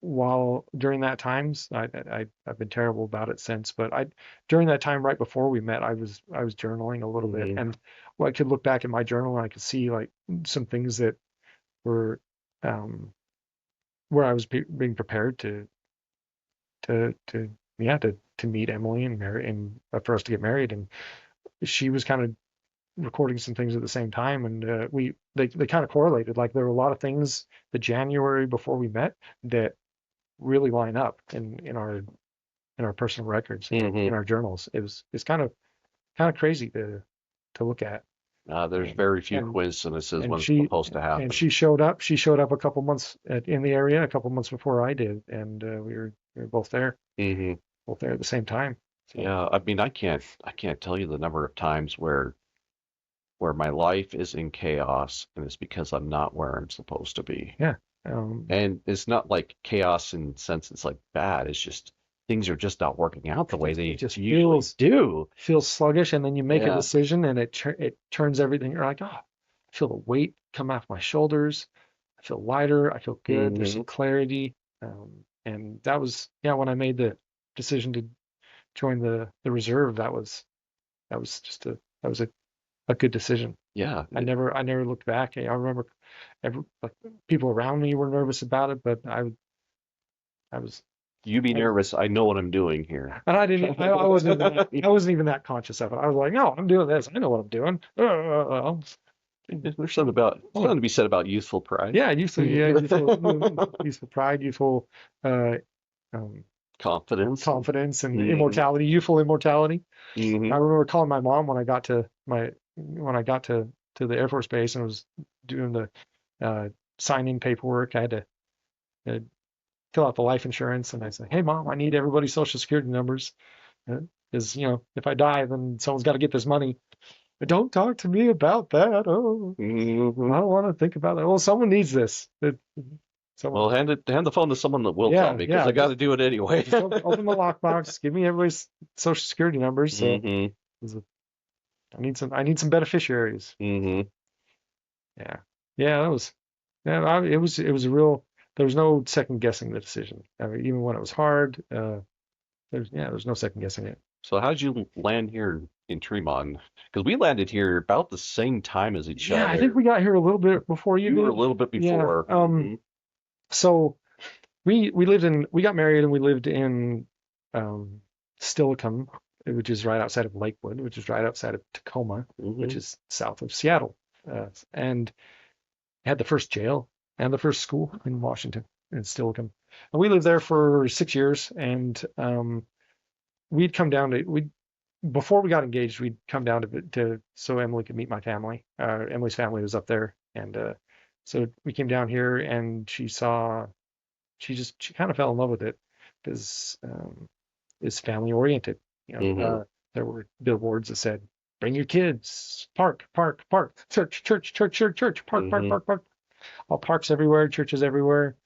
while during that times. I've been terrible about it since, but I during that time right before we met, I was journaling a little bit, Hmm. and well, I could look back at my journal and I could see like some things that were um, where I was being prepared to yeah to meet Emily and marry and for us to get married, and she was kind of recording some things at the same time, and they kind of correlated. Like there were a lot of things the January before we met that really line up in our personal records Hmm. in our journals. It's kind of crazy to look at. There's Um, very few and coincidences and when it's she supposed to and happen. she showed up a couple months in the area a couple months before I did, and we were Hmm. both there at the same time. So Yeah, I mean, I can't tell you the number of times where my life is in chaos, and it's because I'm not where I'm supposed to be. yeah, um, And it's not like chaos in the sense it's like bad. It's just things are just not working out the way it they just usually do. feels sluggish, and then you make a Yeah. decision, and it turns everything. You're like, oh, I feel the weight come off my shoulders. I feel lighter. I feel good. There's some Hmm. clarity. And that was yeah when I made the decision to join the reserve. That was just that was a good decision. Yeah. I never looked back. I remember like people around me were nervous about it, but I was You be I was nervous. I know what I'm doing here. and I didn't I wasn't even that conscious of it. I was like, no, I'm doing this. I know what I'm doing. There's something to be said about youthful pride. Yeah, youthful pride, youthful uh, um, Confidence. confidence, and Hmm. immortality, youthful immortality. I Hmm. remember calling my mom when I got to the Air Force Base and was doing the uh, sign-in paperwork. I had to uh, fill out the life insurance, and I said, "Hey, mom, I need everybody's social security numbers because if I die, then someone's got to get this money." But don't talk to me about that. Oh, Hmm. I don't want to think about that. Well, someone needs this. Someone, Well, hand the phone to someone that will tell yeah, me because yeah. I got to do it anyway. Just open the lockbox. Give me everybody's social security numbers. So Hmm. 'cause I need some beneficiaries. Hmm. Yeah, yeah. That was yeah. It was a real. There was no second guessing the decision. I mean, even when it was hard, there's no second guessing it. So how'd you land here in Tremont? Because we landed here about the same time as each Yeah, I think other. we got here a little bit before you You were a did. little bit Yeah. before. Hmm. So we got married and we lived in um, Stillicum, which is right outside of Lakewood, which is right outside of Tacoma, which Hmm. is south of Seattle, and had the first jail and the first school in Washington in Stillicum. And we lived there for 6 years, and we'd come down to we before we got engaged, we'd come down to so Emily could meet my family. Emily's family was up there, and so we came down here, and she kind of fell in love with it because it's family oriented. You know, Hmm. there were billboards that said, "Bring your kids, park, park, park, church, church, church, church, church, park, park, Hmm. park, park." All parks everywhere, churches everywhere,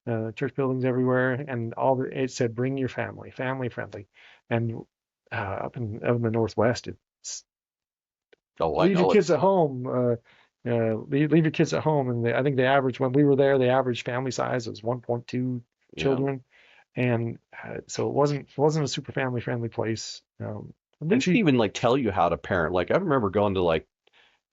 church buildings everywhere, and it said, "Bring your family, family friendly." And up in the Northwest, it's Oh, I leave your know kids it's. at home. Leave your kids at home, and I think the average when we were there, the average family size was 1.2 Yeah. children, and so it wasn't a super family friendly place. They And didn't she, even like tell you how to parent. Like I remember going to like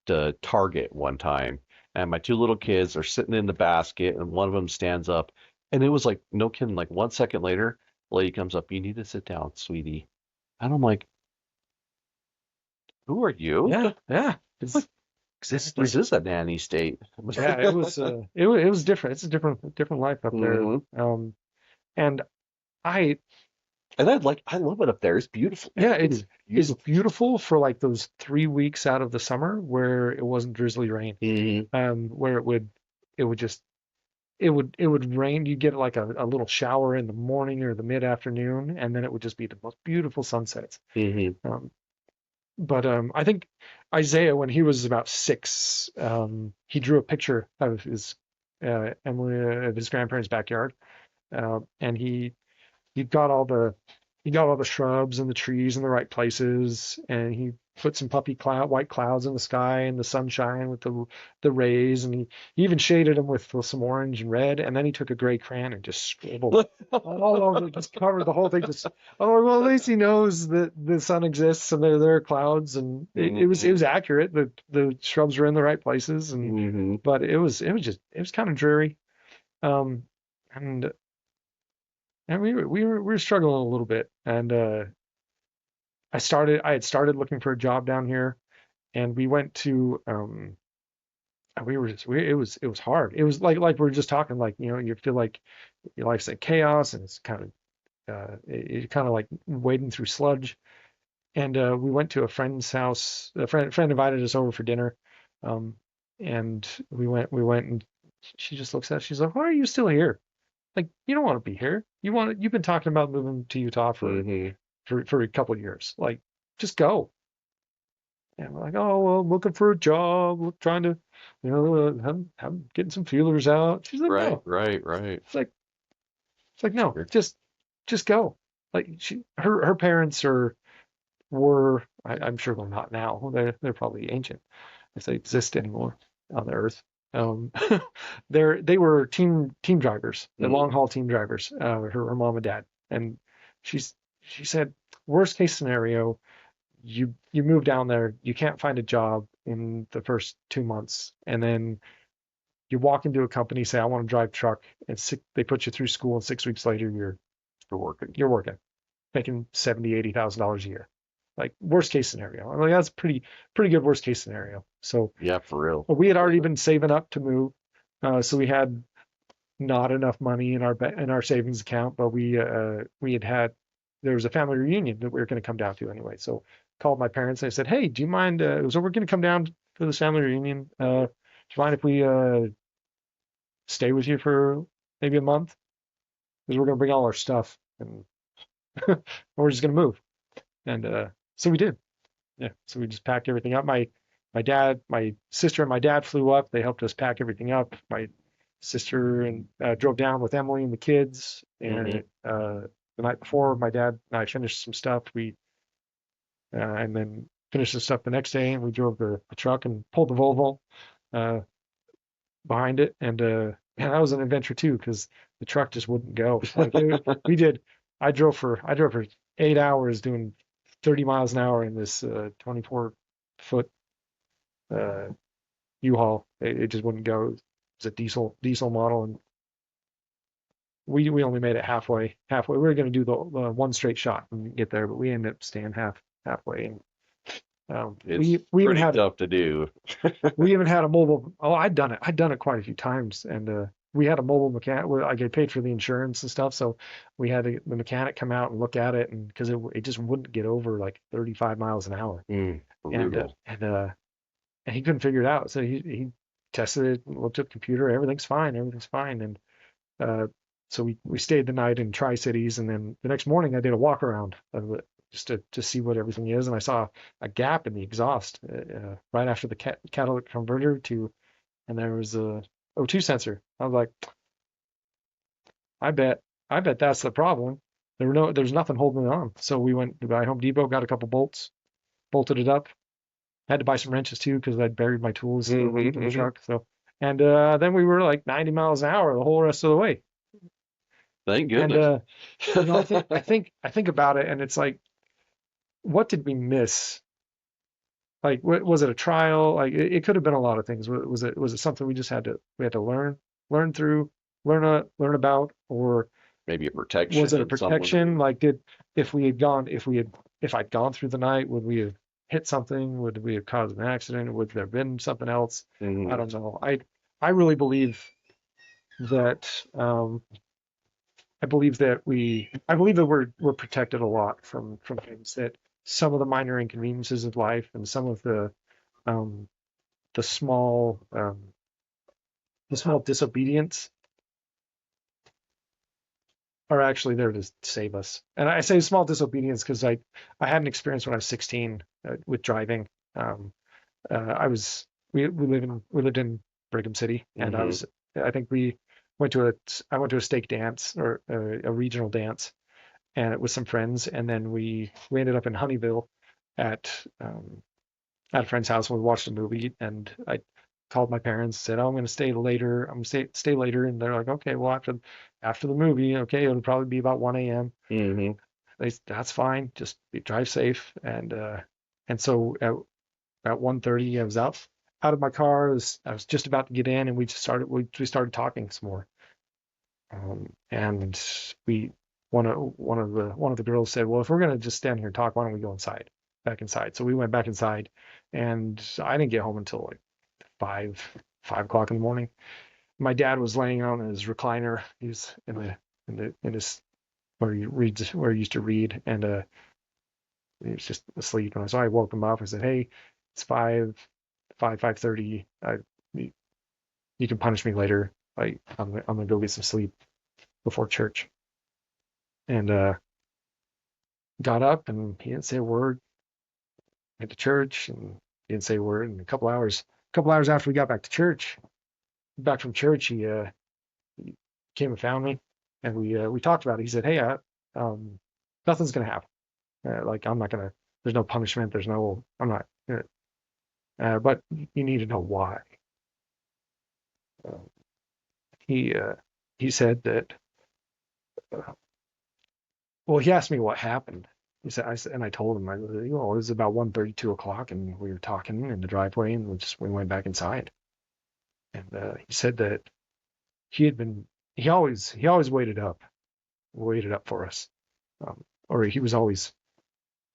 to Target one time, and my two little kids are sitting in the basket, and one of them stands up, and it was like no kidding. Like 1 second later, the lady comes up. You need to sit down, sweetie. And I'm like, who are you? yeah, yeah, Like it's this exactly. is a nanny state. Yeah, it was different. It's a different life up there. Hmm. And I And I love it up there. It's beautiful. yeah, Everything is it's beautiful. beautiful for like those 3 weeks out of the summer where it wasn't drizzly rain. Hmm. Where it would just it would rain. You get like a little shower in the morning or the mid afternoon, and then it would just be the most beautiful sunsets. Hmm. Um, but I think Isaiah, when he was about 6, he drew a picture of his Emily of his grandparents' backyard, and he got all he got all the shrubs and the trees in the right places, and he put some white clouds in the sky and the sunshine with the rays, and he even shaded them with some orange and red, and then he took a gray crayon and just scribbled all over it, just covered the whole thing. Just oh well, at least he knows that the sun exists and there are clouds, and it was accurate. The shrubs were in the right places, and Mm-hmm. but it was kind of dreary. Um, and and we were struggling a little bit, and I had started looking for a job down here, and we went to we were just it was hard. It was like we were just talking, like you feel like your life's in chaos, and it's kind of it kind of like wading through sludge. And we went to a friend's house. A friend invited us over for dinner, um, and we went, and she just looks at us. She's like, "Why are you still here? Like, you don't want to be here. You've been talking about moving to Utah for Mm-hmm. for a couple of years. Like, just go." And we're like, "Oh, well, I'm looking for a job, trying to, I'm getting some feelers out." She's like, Right, "No." right, right. It's like, no, Sure. just go. Like her parents I'm sure they're not now. They're probably ancient if they exist anymore on the earth. Um, they were team drivers, the long Mm. haul team drivers. Her mom and dad, and she said, worst case scenario, you move down there, you can't find a job in the first 2 months, and then you walk into a company, say I want to drive truck, and they put you through school, and 6 weeks later For working. you're working, making 70, $80,000 a year. Like worst case scenario. I mean, that's pretty good worst case scenario. So Yeah, for real. we had already been saving up to move, so we had not enough money in our savings account, but we had there was a family reunion that we were going to come down to anyway. So called my parents and I said, "Hey, do you mind? So we're going to come down for this family reunion. Do you mind if we stay with you for maybe a month? Because we're going to bring all our stuff and we're just going to move." And so we did. Yeah. So we just packed everything up. My sister and my dad flew up. They helped us pack everything up. My sister and drove down with Emily and the kids. Mm-hmm. And the night before, my dad and I finished some stuff. We and then finished the stuff the next day. And we drove the truck and pulled the Volvo uh, behind it. And man, that was an adventure too, because the truck just wouldn't go. Like we did. I drove for 8 hours doing 30 miles an hour in this 24-foot uh, U-Haul. It just wouldn't go. It was a diesel model, and we only made it halfway. Halfway, we were going to do the one straight shot and get there, but we ended up staying halfway. And It's we even pretty had tough to do. we even had a mobile. Oh, I'd done it. I'd done it quite a few times, and we had a mobile mechanic. I get paid for the insurance and stuff, so we had the mechanic come out and look at it, and because it just wouldn't get over like 35 miles an hour, and Brutal. and he couldn't figure it out. So he tested it, looked at the computer, everything's fine, and uh, so we stayed the night in Tri Cities, and then the next morning I did a walk around of it just to see what everything is, and I saw a gap in the exhaust right after the catalytic converter to, and there was a O2 sensor. I was like, I bet that's the problem. There's nothing holding it on. So we went to buy Home Depot, got a couple bolts, bolted it up. Had to buy some wrenches too because I'd buried my tools for a week in the Mm-hmm. truck. So, and then we were like 90 miles an hour the whole rest of the way. Thank And goodness. I think about it, and it's like, what did we miss? Like, was it a trial? Like, it could have been a lot of things. Was it something we had to learn through, learn about, or Maybe a was protection it a in someone. protection? Like, if I'd gone through the night, would we have hit something? Would we have caused an accident? Would there have been something else? I Mm-hmm. don't know. I really believe that we're protected a lot from things, that some of the minor inconveniences of life and some of um, the small disobedience are actually there to save us. And I say small disobedience because I had an experience when I was 16 with driving. Um, I was we lived in Brigham City, and Mm-hmm. I think we went to a I went to a stake dance or a regional dance, and it was some friends, and then we ended up in Honeyville at at a friend's house, and we watched a movie, and I called my parents, said, "Oh, I'm going to stay later. I'm going to stay later," and they're like, "Okay, well after the movie, okay, it'll probably be about 1 a.m." Mm-hmm. That's fine. Just drive safe. And so at 1:30, I was out of my car. I was just about to get in, and we started talking some more. And we one of the girls said, "Well, if we're gonna just stand here and talk, why don't we go inside, back inside?" So we went back inside, and I didn't get home until like five 5 o'clock in the morning. My dad was laying on his recliner. He was in his where he used to read, and he was just asleep. And so I woke him up. I said, "Hey, it's 5:30. You you can punish me later. I'm gonna go get some sleep before church." And got up, and he didn't say a word. Went to church, and he didn't say a word. And a couple hours after we got back from church, he came and found me, and we talked about it. He said, "Hey, um, nothing's gonna happen. Like I'm not gonna. There's no punishment. There's no. I'm not. But you need to know why." Uh, he he said that. Uh, well, he asked me what happened. And I told him, it was about 1:30, 2 o'clock, and we were talking in the driveway, and we went back inside. And he said that he had been, he always waited up for us, or he was always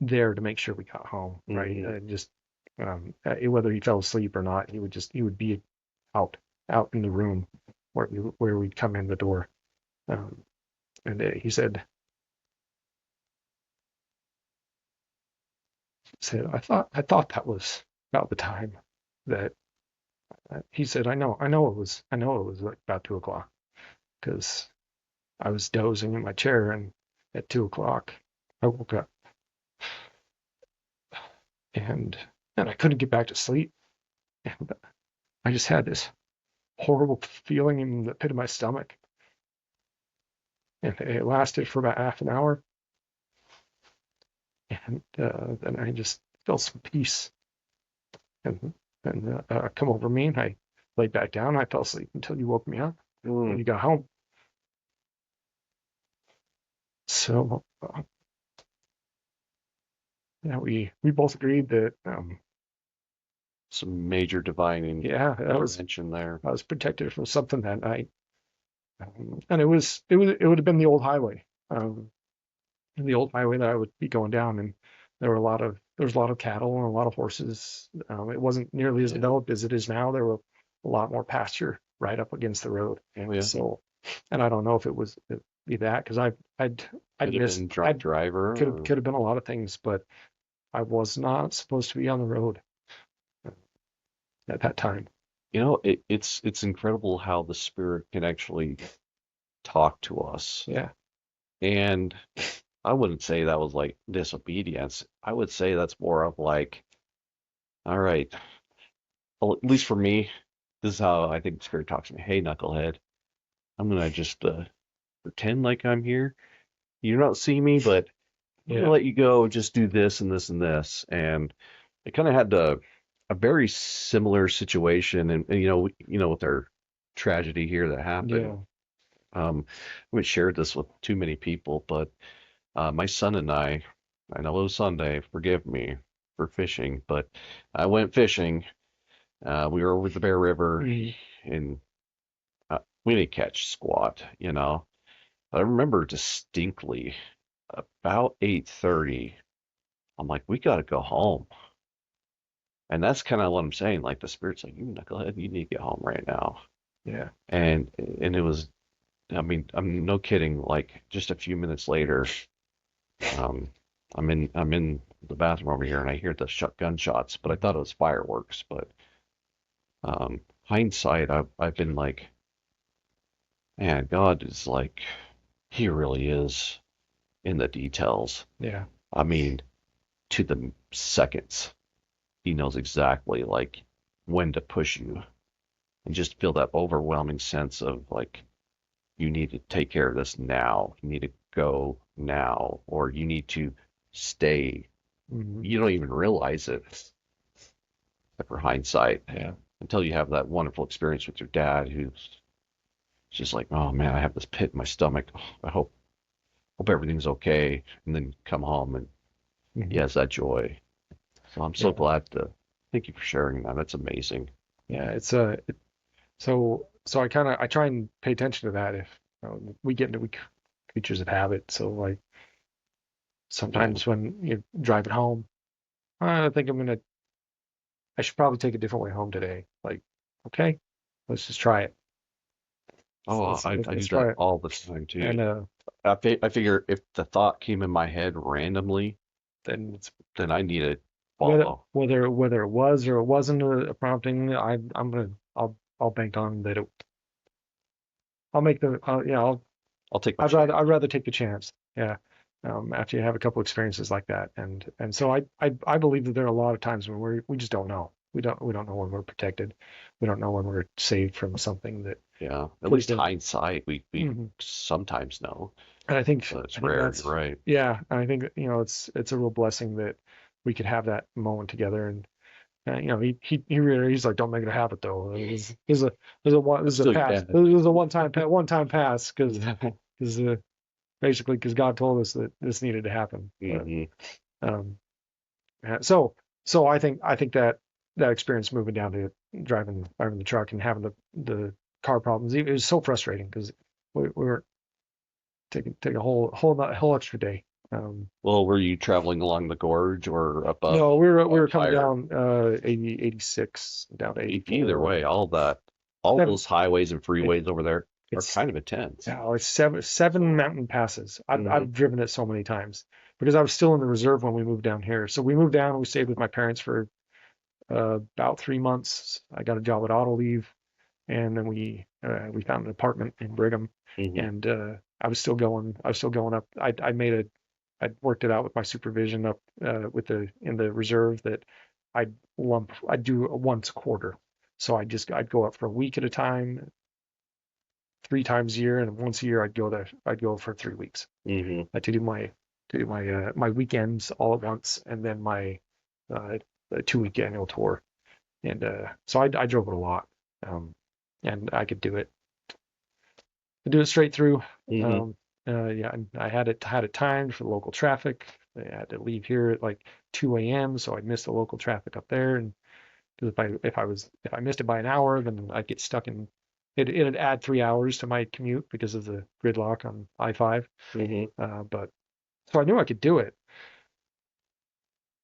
there to make sure we got home, right? Mm-hmm. Just whether he fell asleep or not, he would be out out in the room where we'd come in the door. Um, and he said, I thought that was about the time that he said, I know it was like about 2 o'clock because I was dozing in my chair, and at 2 o'clock I woke up, and I couldn't get back to sleep, and I just had this horrible feeling in the pit of my stomach, and it lasted for about half an hour, and then I just felt some peace, and come over me, and I laid back down. I fell asleep until you woke me up when Mm. you got home. So yeah, we both agreed that Some major divine yeah, intervention there. I was protected from something that night, and it would have been the old highway, the old highway that I would be going down, and there was a lot of cattle and a lot of horses. It wasn't nearly as Yeah. developed as it is now. There were a lot more pasture right up against the road. Oh yeah. So, and I don't know if it'd be that because I'd Could have missed been drunk I driver or could have been a lot of things, but I was not supposed to be on the road at that time. it's incredible how the spirit can actually talk to us. Yeah, And I wouldn't say that was like disobedience. I would say that's more of like, all right, well, at least for me, this is how I think the spirit talks to me. Hey, knucklehead, I'm gonna just pretend like I'm here. You don't see me, but I'm gonna yeah, let you go. Just do this and this and this. And I kind of had a very similar situation, and with our tragedy here that happened. yeah, I haven't shared this with too many people, but my son and I know it was Sunday, forgive me for fishing, but I went fishing. We were over the Bear River, mm, and we didn't catch squat. But I remember distinctly about 8:30, I'm like, we got to go home. And that's kind of what I'm saying. Like the spirit's like, you knucklehead, you need to get home right now. yeah, And it was, I mean, I'm no kidding. Like just a few minutes later, um, I'm in the bathroom over here, and I hear the shotgun shots, but I thought it was fireworks. But hindsight, I've been like, man, God is like, He really is in the details. yeah, I mean, to the seconds, He knows exactly like when to push you, and just feel that overwhelming sense of like, you need to take care of this now. You need to go now, or you need to stay. Hmm. You don't even realize it, except for hindsight, Yeah. until you have that wonderful experience with your dad, who's just like, oh man, I have this pit in my stomach. Oh, I hope everything's okay, and then come home and he Hmm. has that joy. So I'm so Yeah. glad to thank you for sharing that. That's amazing. Yeah. So I kind of I try and pay attention to that if we get into we creatures of habit. So like Yeah. sometimes when you drive it home, I think I should probably take a different way home today. Like, okay, let's just try it. Oh, Let's, I, let's, I let's do try that it. all the time too. And I figure if the thought came in my head randomly, then it's then I need to whether follow. whether it was or it wasn't a prompting, I'm gonna I'll bank on that I'll make the yeah I'll take my chance. I'd rather take the chance. Yeah. After you have a couple experiences like that, and so I believe that there are a lot of times when we just don't know. We don't know when we're protected. We don't know when we're saved from something that Yeah. At could have least been. hindsight, we Mhm. sometimes know, And but it's I think rare. You're that's right. yeah. And I think it's a real blessing that we could have that moment together. And he really, he's like, don't make it a habit though. I'm This is a still your pass. dad. This is a one time pass because basically because God told us that this needed to happen. But Hmm. um, yeah, so I think that that experience moving down to driving the truck and having the car problems, it was so frustrating because we were taking a whole extra day. Well, were you traveling along the gorge or No, we up were coming higher? down 86 down to Either 84. way, all Seven. those highways and It, freeways over there are it's kind of intense. it's seven mountain passes. Hmm. I've driven it so many times because I was still in the reserve when we moved down here. So we moved down. We stayed with my parents for about 3 months. I got a job at Auto Leave, and then we found an apartment in Brigham, Hmm. and I was still going. I was still going up. I worked it out with my supervision up with the in the reserve that I'd do it once a quarter. So I'd go up for a week at a time, 3 times a year, and once a year I'd go for 3 weeks Hmm. to do my weekends all at once, and then my uh, 2 week annual tour. And so I drove it a lot, um, and I do it straight through. Hmm. Um, yeah, and I had it timed for local traffic. I had to leave here at like 2 a.m. so I'd miss the local traffic up there. And 'cause if I missed it by an hour, then I'd get stuck in it'd add 3 hours to my commute because of the gridlock on I-5. Hmm. But so I knew I could do it.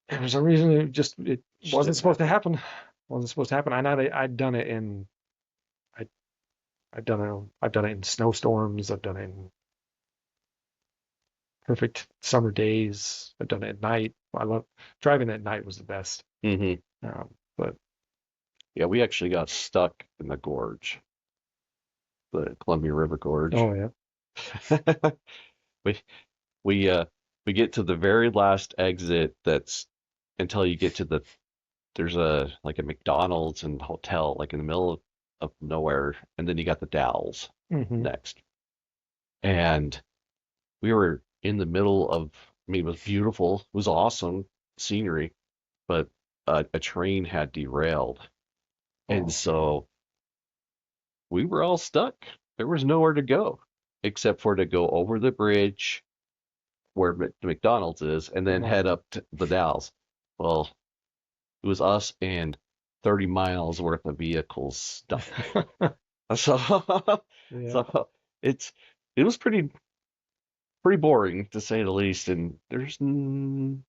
And for some reason, it Just wasn't didn't supposed to happen. happen. Wasn't supposed to happen. I'd done it in I I've done it in snowstorms. I've done it in perfect summer days. I've done it at night. I love driving at night was the best. Hmm. But Yeah, we actually got stuck in the gorge, the Columbia River Gorge. oh yeah. We we uh we get to the very last exit that's until you get to there's a like a McDonald's and hotel like in the middle of nowhere, and then you got the Dalles Hmm. next. And we were in the middle of, I mean, it was beautiful, it was awesome scenery, but a train had derailed, and Oh, so we were all stuck. There was nowhere to go except for to go over the bridge where the McDonald's is, and then oh. head up to the Dalles. Well, it was us and 30 miles worth of vehicles stuck. So, Yeah. so it's it was pretty boring to say the least, and there's nowhere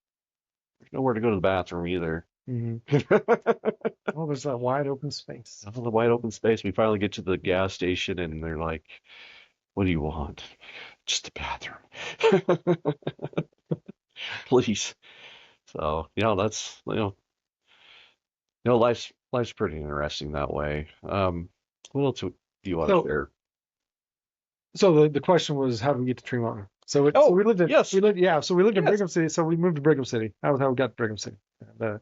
to go to the bathroom either. Hmm. Oh, there's that wide open space. Out of the wide open space, we finally get to the gas station, and they're like, "What do you want?" Just a bathroom, please. So, that's life's pretty interesting that way. What else do you want to So share? so the question was how do we get to Tree Mountain? So Oh, yes, we lived in yes. Brigham City. So we moved to Brigham City. That was how we got to Brigham City. And,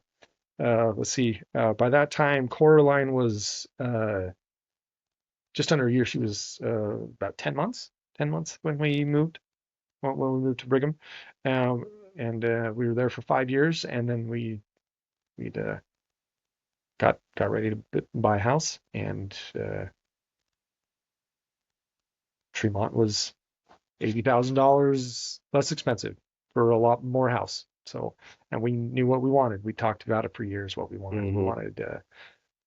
let's see. By that time, Coraline was just under a year. She was about 10 months. 10 months when we moved. when we moved to Brigham, um, and we were there for 5 years, and then we got ready to buy a house, and Tremont was $80,000 less expensive for a lot more house. So, and we knew what we wanted. We talked about it for years. What we wanted. Hmm.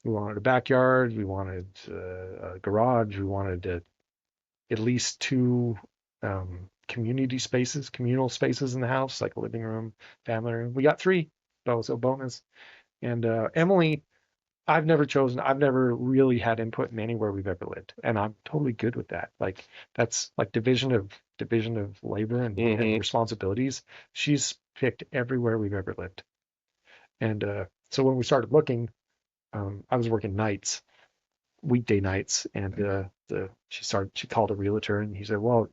We wanted a backyard. We wanted a garage. We wanted at least two community spaces, communal spaces in the house, like a living room, family room. We got three. That was a bonus. And Emily, I've never really had input in anywhere we've ever lived, and I'm totally good with that. Like that's like division of labor and Hmm. responsibilities. She's picked everywhere we've ever lived, and so when we started looking, I was working nights, weekday nights, and she called a realtor, and he said, well,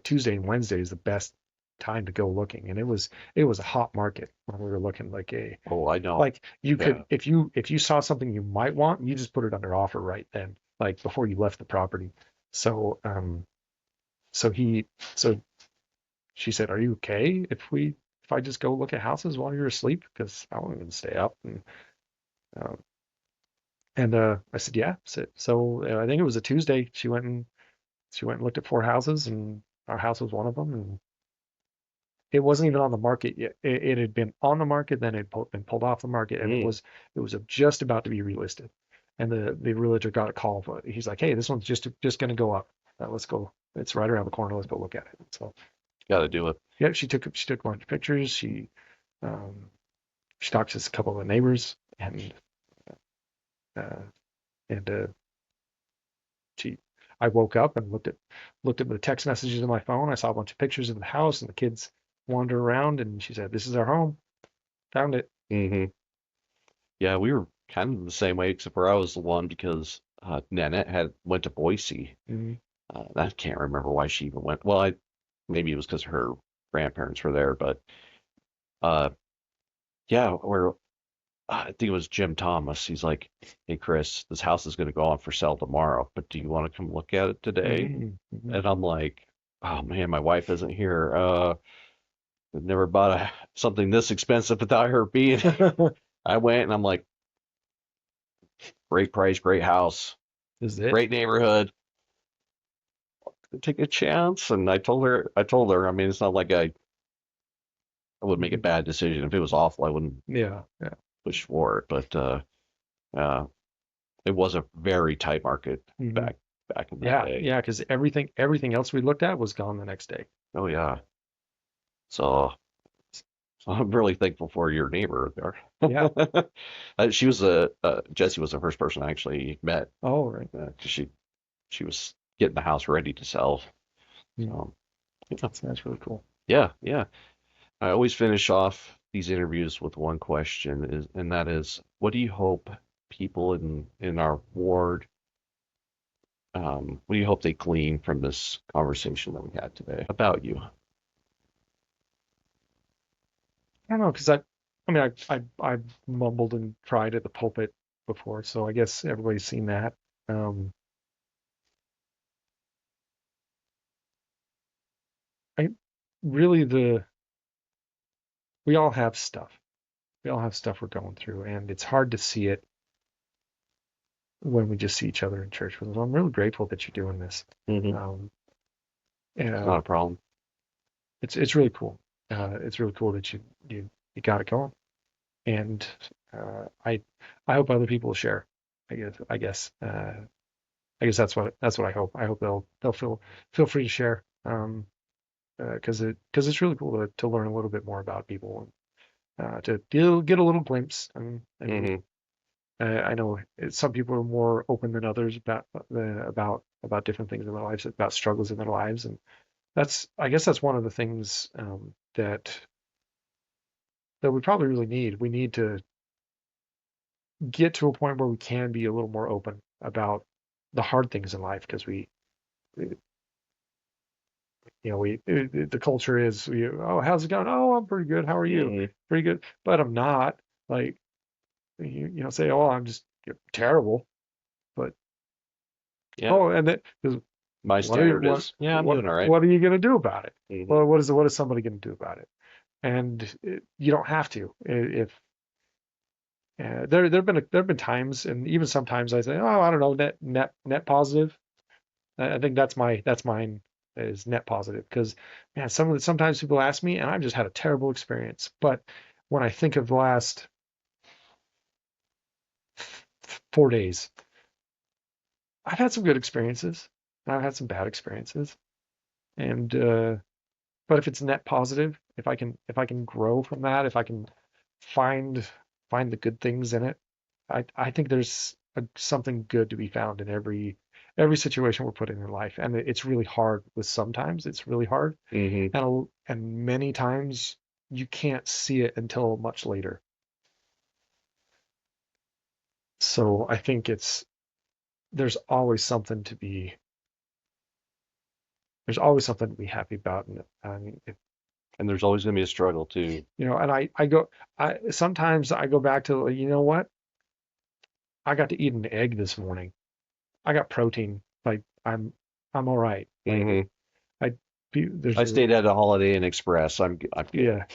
Tuesday and Wednesday is the best time to go looking, and it was a hot market when we were looking, Oh, I know. like you Yeah. could, if you saw something you might want, you just put it under offer right then, like before you left the property. So so he so she said, are you okay if I just go look at houses while you're asleep? Because I won't even stay up. Um, and I said, yeah. So I think it was a Tuesday. She went and looked at four houses, and our house was one of them. And it wasn't even on the market yet. It had been on the market, then it been pulled off the market, and it Mm. was it was just about to be relisted. And the realtor got a call. He's like, "Hey, this one's just going to go up. Let's go. It's right around the corner. Let's go look at it." So Got to do it. yeah, she took a bunch of pictures. Um, she talked to a couple of the neighbors, uh, and she I woke up and looked at the text messages on my phone. I saw a bunch of pictures of the house and the kids wander around, and she said, "This is our home. Found it." Hmm. Yeah, we were kind of the same way, except for I was the one because Nanette had went to Boise. Mm-hmm. I can't remember why she even went. Well, maybe it was because her grandparents were there, but uh, yeah, where I think it was Jim Thomas. He's like, "Hey, Chris, this house is going to go on for sale tomorrow, but do you want to come look at it today?" Mm-hmm. Mm-hmm. And I'm like, "Oh man, my wife isn't here. I've never bought something this expensive without her being." I went and I'm like, "Great price, great house, This is it. great neighborhood. Take a chance." And I told her, I mean, it's not like I would make a Mm-hmm. bad decision. If it was awful, I wouldn't Yeah, yeah. push for it. But uh, it was a very tight market Mm-hmm. back in that Yeah, day. yeah, because everything else we looked at was gone the next day. Oh yeah. So, so I'm really thankful for your neighbor Yeah. there. She was Jessie was the first person I actually met Oh, right. 'cause she was getting the house ready to sell. Mm. So yeah, That's really cool. yeah, yeah. I always finish off these interviews with one question, and that is, what do you hope people in our ward, what do you hope they glean from this conversation that we had today about you? I don't know, because I mean, I mumbled and cried at the pulpit before, so I guess everybody's seen that. Um, I really we all have stuff. We all have stuff we're going through, and it's hard to see it when we just see each other in church. So I'm really grateful that you're doing this. Hmm. Um, It's uh, not a problem. it's really cool. It's really cool that you got it going, and I hope other people will share. I guess that's what I hope. I hope they'll feel free to share. Because it's really cool to learn a little bit more about people, and to get a little glimpse. Hmm. I know some people are more open than others about different things in their lives, about struggles in their lives, and I guess that's one of the things that we probably really need. We need to get to a point where we can be a little more open about the hard things in life, because the culture is, oh, how's it going? Oh, I'm pretty good. How are you? Hmm. Pretty good. But I'm not. Like, say, oh, I'm just terrible. But Yeah. oh, and that, My What are standard what is, yeah, I'm what doing all right. what are you going to do about it? Hmm. Well, what is somebody going to do about it? And you don't have to. If there have been times, and even sometimes I say, oh, I don't know, net positive. I think that's mine is net positive because man, sometimes people ask me, and I've just had a terrible experience. But when I think of the last 4 days, I've had some good experiences. I've had some bad experiences, and but if it's net positive, if I can grow from that, if I can find find the good things in it, I think there's something good to be found in every situation we're put in life, and it's really hard. With sometimes it's really hard, Hmm. and many times you can't see it until much later. So I think there's always something to be there's always something to be happy about, and I mean, And there's always going to be a struggle too. and I sometimes I go back to, you know what? I got to eat an egg this morning. I got protein. Like I'm all right. Like Hmm. I there's I stayed at a Holiday Inn Express. I'm good. yeah.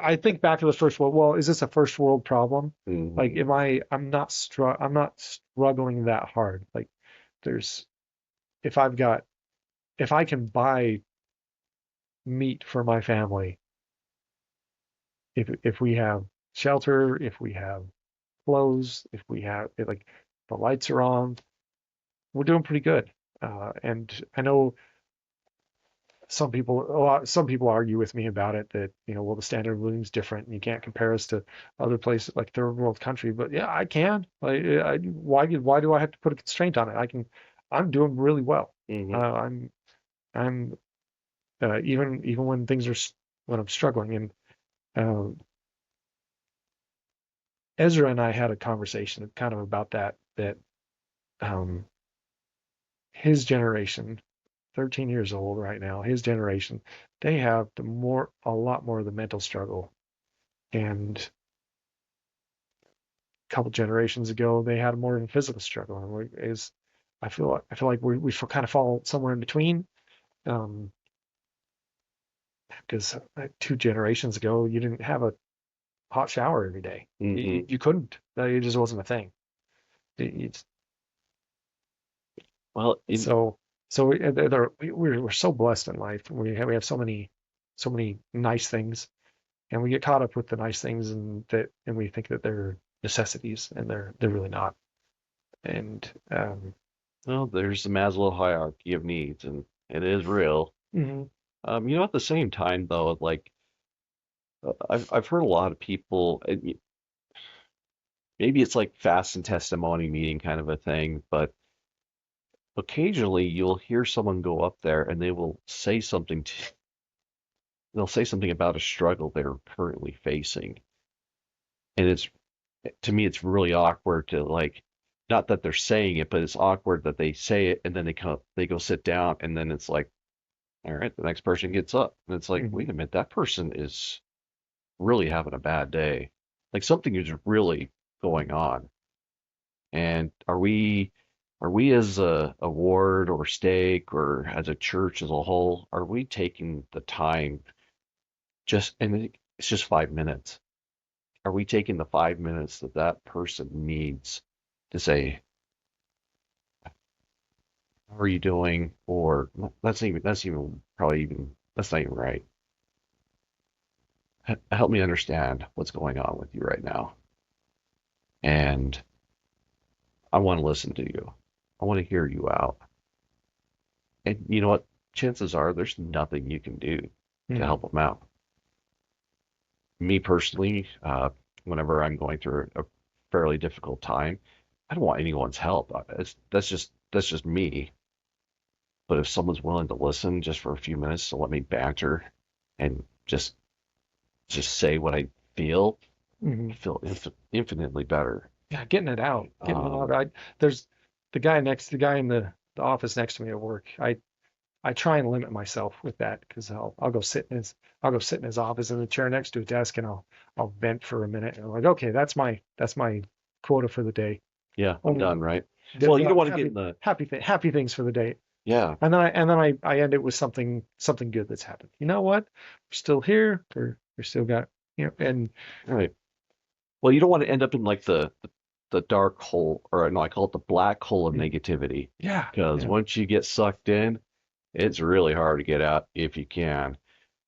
I think back to the first world. Well, is this a first world problem? Like, Hmm. I'm not struggling that hard. Like, there's if I've got if I can buy meat for my family, if we have shelter, if we have clothes, if like the lights are on, we're doing pretty good. And I know some people argue with me about it that, well, the standard of living is different and you can't compare us to other places like third world country. But yeah, I can. Why do I have to put a constraint on it? I'm doing really well. Hmm. I'm even when when I'm struggling. And uh, Ezra and I had a conversation kind of about that um, his generation, 13 years old right now, his generation, they have a lot more of the mental struggle. And a couple generations ago, they had more of a physical struggle. And I feel like we kind of fall somewhere in between. Um, because 2 generations ago, you didn't have a hot shower every day. Hmm. You couldn't. It just wasn't a thing. It's, Well, so we're so blessed in life. We have so many nice things, and we get caught up with the nice things, and we think that they're necessities, and they're really not. And well, there's the Maslow hierarchy of needs, and it is real. mhm, At the same time, though, like I've heard a lot of people, and maybe it's like fast and testimony meeting kind of a thing, but occasionally you'll hear someone go up there and they'll say something about a struggle they're currently facing, and it's to me it's really awkward to like, not that they're saying it, but it's awkward that they say it and then they go sit down, and then it's like, all right, the next person gets up, and it's like, mhm, wait a minute, that person is really having a bad day. Like something is really going on. And are we as a ward or stake or as a church as a whole, are we taking the time it's just 5 minutes. Are we taking the 5 minutes that that person needs to say, how are you doing? Or that's not even right. Help me understand what's going on with you right now. And I want to listen to you. I want to hear you out. And you know what? Chances are there's nothing you can do to mhm, help them out. Me personally, whenever I'm going through a fairly difficult time, I don't want anyone's help. That's just me. But if someone's willing to listen just for a few minutes to let me banter and just say what I mhm. feel infinitely better. Yeah, getting it out, getting it out. Um, There's the guy in the office next to me at work. I try and limit myself with that because I'll go sit in his office in the chair next to his desk, and I'll vent for a minute, and I'm like, okay, that's my quota for the day. yeah, I'm Only done, right? Well, you don't want to get in Happy the happy things for the day. yeah, And then I end it with something good that's happened. You know what? We're still here. We're still got and right. Well, you don't want to end up in like the dark hole, or no, I call it the black hole of mm, negativity, yeah, because yeah, once you get sucked in, it's really hard to get out if you can.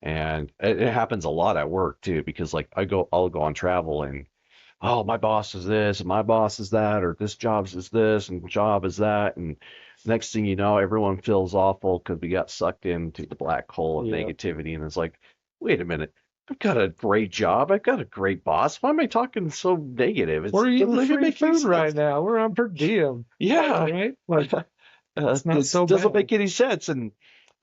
And it happens a lot at work too, because like I'll go on travel and oh, my boss is this and my boss is that, or this job is this and job is that, and next thing you know, everyone feels awful because we got sucked into the black hole of yeah. negativity, and it's like, wait a minute, I've got a great job, I've got a great boss. Why am I talking so negative? It We're eating doesn't even free make any food right sense. now. We're on per diem, Yeah, right? Like it's not it so doesn't bad. make any sense, and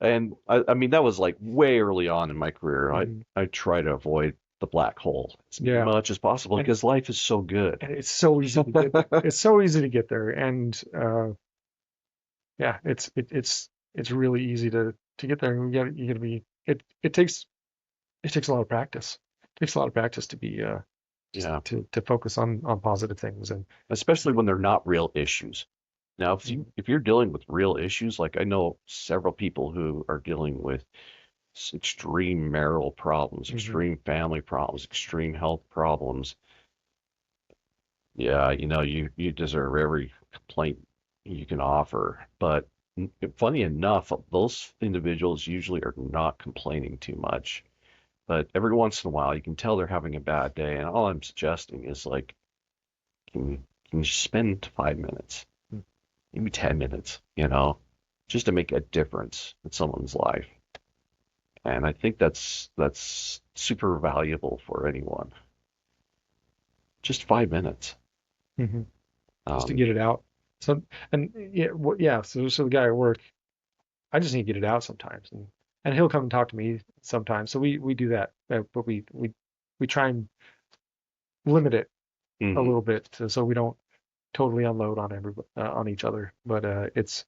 I mean that was like way early on in my career. Mhm. I try to avoid the black hole as Yeah, much as possible and because life is so good. and it's so easy to get there. It's so easy to get there, and yeah, it's really easy to get there. And you gotta be it takes a lot of practice. It takes a lot of practice to be Yeah, to focus on positive things and especially when they're not real issues. Now, Mhm. if you're dealing with real issues, like I know several people who are dealing with extreme marital problems, Mhm. extreme family problems, extreme health problems. Yeah, you deserve every complaint you can offer. But funny enough, those individuals usually are not complaining too much. But every once in a while, you can tell they're having a bad day. And all I'm suggesting is like, can you spend 5 minutes, maybe 10 minutes, just to make a difference in someone's life? And I think that's super valuable for anyone. Just 5 minutes. Mhm. Just to Um, get it out. So and yeah, yeah. So the guy at work, I just need to get it out sometimes, and he'll come and talk to me sometimes. So we do that, but we try and limit it a mhm. little bit so we don't totally unload on everybody on each other. But it's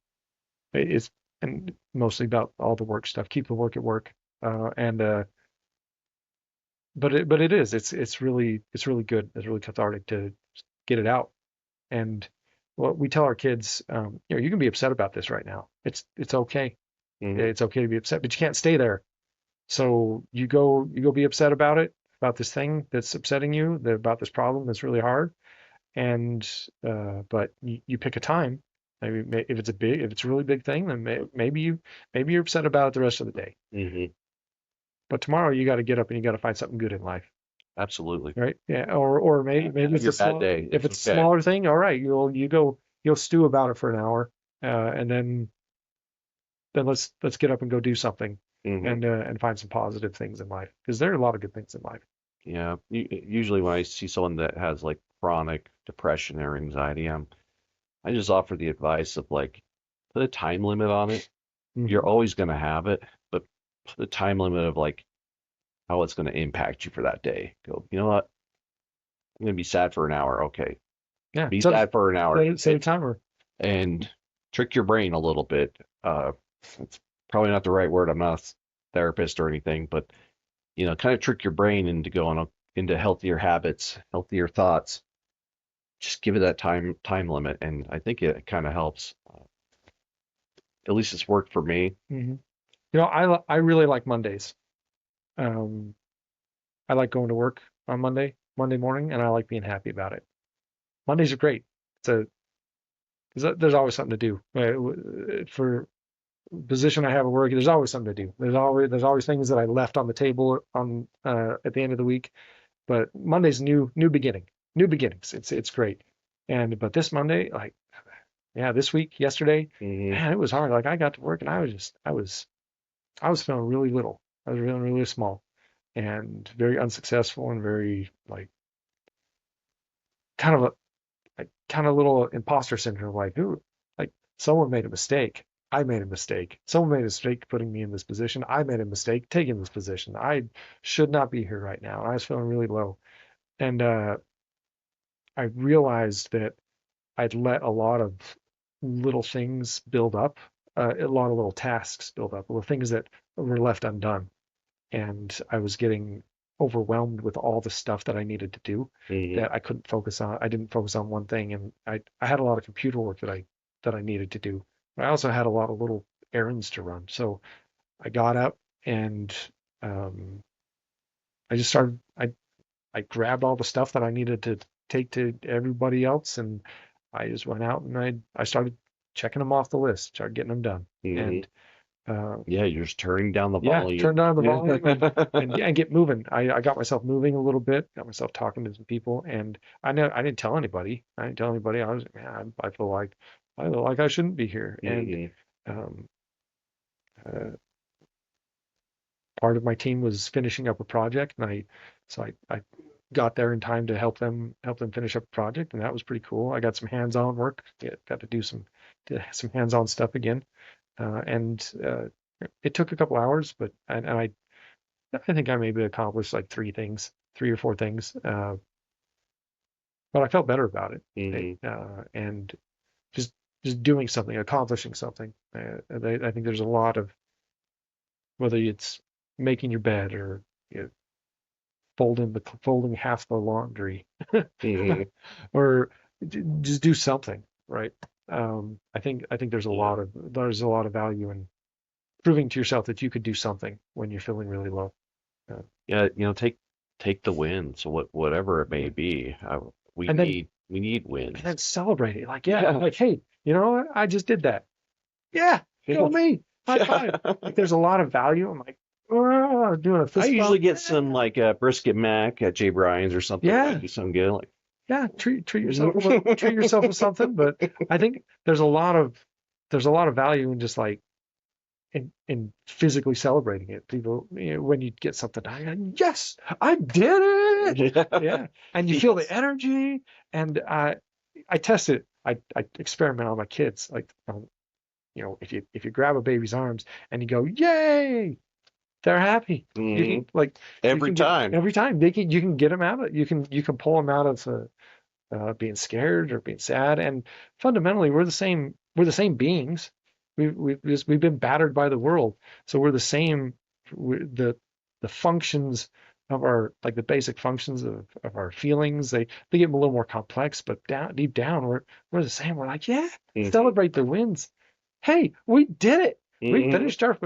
and mostly about all the work stuff. Keep the work at work. And but it is it's really good. It's really cathartic to get it out. And what we tell our kids, you can be upset about this right now. It's okay. Mhm. It's okay to be upset, but you can't stay there. So you go be upset about it, about this thing that's upsetting you, about this problem that's really hard. And but you pick a time. Maybe if it's a really big thing, then maybe you're upset about it the rest of the day. Mhm. But tomorrow you got to get up and you got to find something good in life, Absolutely. right? Yeah. Or maybe Have it's a your bad small. day. If It's it's a okay. smaller thing, all right, you'll stew about it for an hour, and then let's get up and go do something, Mhm. and find some positive things in life because there are a lot of good things in life. Yeah. Usually when I see someone that has like chronic depression or anxiety, I just offer the advice of like put a time limit on it. You're Hmm. always going to have it, but put a time limit of like how it's going to impact you for that day. Go, you know what? I'm going to be sad for an hour. Okay. Yeah. Be sad for an hour Set a timer. and trick your brain a little bit. It's probably not the right word. I'm not a therapist or anything, but kind of trick your brain into going into healthier habits, healthier thoughts. Just give it that time limit, and I think it kind of helps. At least it's worked for me. Hmm. I really like Mondays. Um, I like going to work on Monday morning, and I like being happy about it. Mondays are great. It's a there's always something to do. For position I have at work, there's always something to do. There's always things that I left on the table on at the end of the week. But Monday's new beginning, new beginnings. It's great. And but this Monday, like yeah, this week, yesterday, Hmm. man, it was hard. Like I got to work and I was feeling really little. I was feeling really small and very unsuccessful and very like kind of a like kind of little imposter syndrome. Like ooh, like someone made a mistake. I made a mistake. Someone made a mistake putting me in this position. I made a mistake taking this position. I should not be here right now. And I was feeling really low. And I realized that I'd let a lot of little things build up, a lot of little tasks build up, little things that were left undone. And I was getting overwhelmed with all the stuff that I needed to do Mm-hmm. that I couldn't focus on. I didn't focus on one thing, and I had a lot of computer work that I needed to do. But I also had a lot of little errands to run. So I got up and um, I just started. I grabbed all the stuff that I needed to take to everybody else, and I just went out and I started checking them off the list, started getting them done, Mm-hmm. and uh, Yeah, you're just turning down the yeah, volume. turn down the Yeah. volume and get moving. I got myself moving a little bit, got myself talking to some people, and I didn't tell anybody. I didn't tell anybody. I was, man, I feel like I shouldn't be here. And Mm-hmm. um, uh, part of my team was finishing up a project, and I got there in time to help them finish up a project, and that was pretty cool. I got some hands-on work, got to do some hands-on stuff again, and it took a couple hours, but and I think I maybe accomplished like three or four things, but I felt better about it. Mm-hmm. And just just doing something, accomplishing something. I think there's a lot of whether it's making your bed or you know, folding half the laundry, Mm-hmm. or just do something, right? I think Yeah. there's a lot of value in proving to yourself that you could do something when you're feeling really low. Uh, Yeah, take the win. So whatever it may be, we and then need and then wins. celebrate it. Like, yeah, Yeah. like, hey, you know what? I just did that. Yeah, go me. High five. Yeah. Like, there's a lot of value. I'm like, oh, doing a I fist usually bump. get some Yeah, like brisket mac at Jay Bryan's or something when I yeah, do something good. Like, yeah. Treat yourself with something. But I think there's a lot of value in just like in physically celebrating it. People, when you get something, yes, I did it. yeah. Yeah, and you feel the Yes. energy. And I test it. I experiment on my kids. Like, if you grab a baby's arms and you go, yay, they're happy. You Hmm. can like you Every can get time. every time you can get them out of you can pull them out of being scared or being sad. And fundamentally, we're the same beings. We've been battered by the world, so we're the same. The functions of our like the basic functions of our feelings, they get a little more complex, but deep down we're the same. We're like, yeah, Hmm. celebrate the wins. Hey, we did it. We Hmm. finished our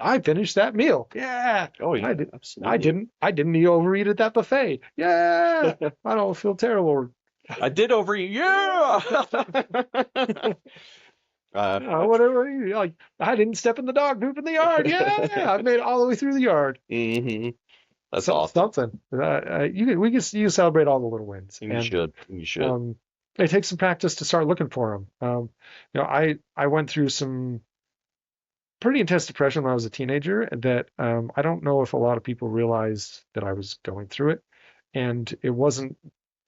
I finished that meal. Yeah. Oh I yeah, did. I absolutely. didn't. I didn't overeat at that buffet. Yeah. I don't feel terrible. I did over you. Yeah. That's Whatever. Like, I didn't step in the dog poop in the yard. Yeah. I made it all the way through the yard. hmm That's So, awesome. something. You can celebrate all the little wins, You and should. You should. um, it takes some practice to start looking for them. I went through some pretty intense depression when I was a teenager that I don't know if a lot of people realized that I was going through it, and there wasn't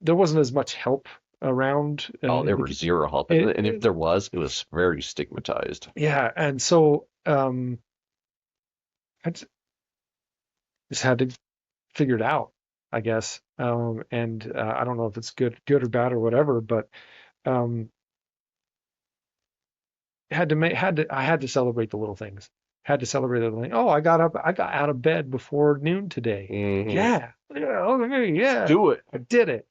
as much help around. Oh, there was zero help, and if there was, it was very stigmatized. Yeah, and so I just had to figure it out, I guess. And I don't know if it's good or bad or whatever, but um, I had to celebrate the little things. Had to celebrate the little thing. Oh, I got out of bed before noon today. Hmm. Yeah, yeah, okay, Let's yeah, do it. I did it.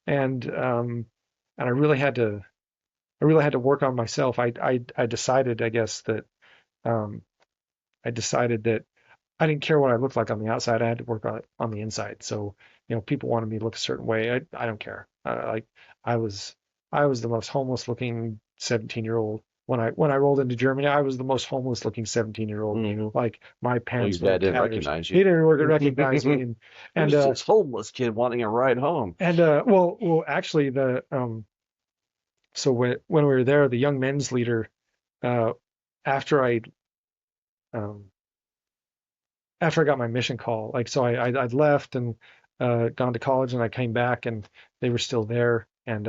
And I really had to work on myself. I decided, I guess, that um, I decided that I didn't care what I looked like on the outside. I had to work on the inside. So, people wanted me to look a certain way. I don't care. Like I was, I was the most homeless looking 17-year-old when I rolled into Germany. I was the most homeless looking 17-year-old. Hmm. Like my Well, your pants were in dad didn't tatters. recognize He you. didn't recognize me. And and Who's uh, this homeless kid wanting a ride home? well, actually, the so when we were there, the young men's leader, uh, after I um, after I got my mission call. Like, so I'd left and gone to college, and I came back, and they were still there. And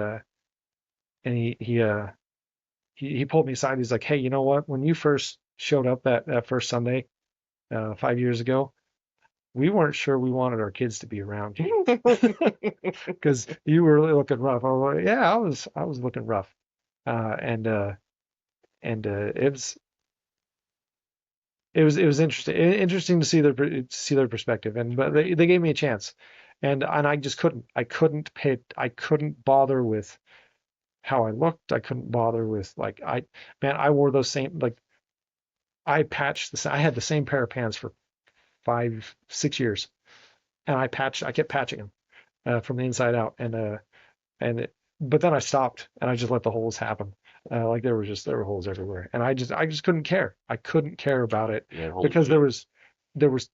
he pulled me aside. He's like, "Hey, you know what? When you first showed up that first Sunday 5 years ago, we weren't sure we wanted our kids to be around you because you were really looking rough." I was like, "Yeah, I was looking rough," and it was it was interesting to see their perspective, and but they gave me a chance, and I just I couldn't bother with how I looked. I couldn't bother with like I wore those same like I had the same pair of pants for 5 6 years, and I kept patching them from the inside out, but then I stopped and I just let the holes happen. Like there were holes everywhere, and I just couldn't care. I couldn't care about it Yeah, it holds because you. there was,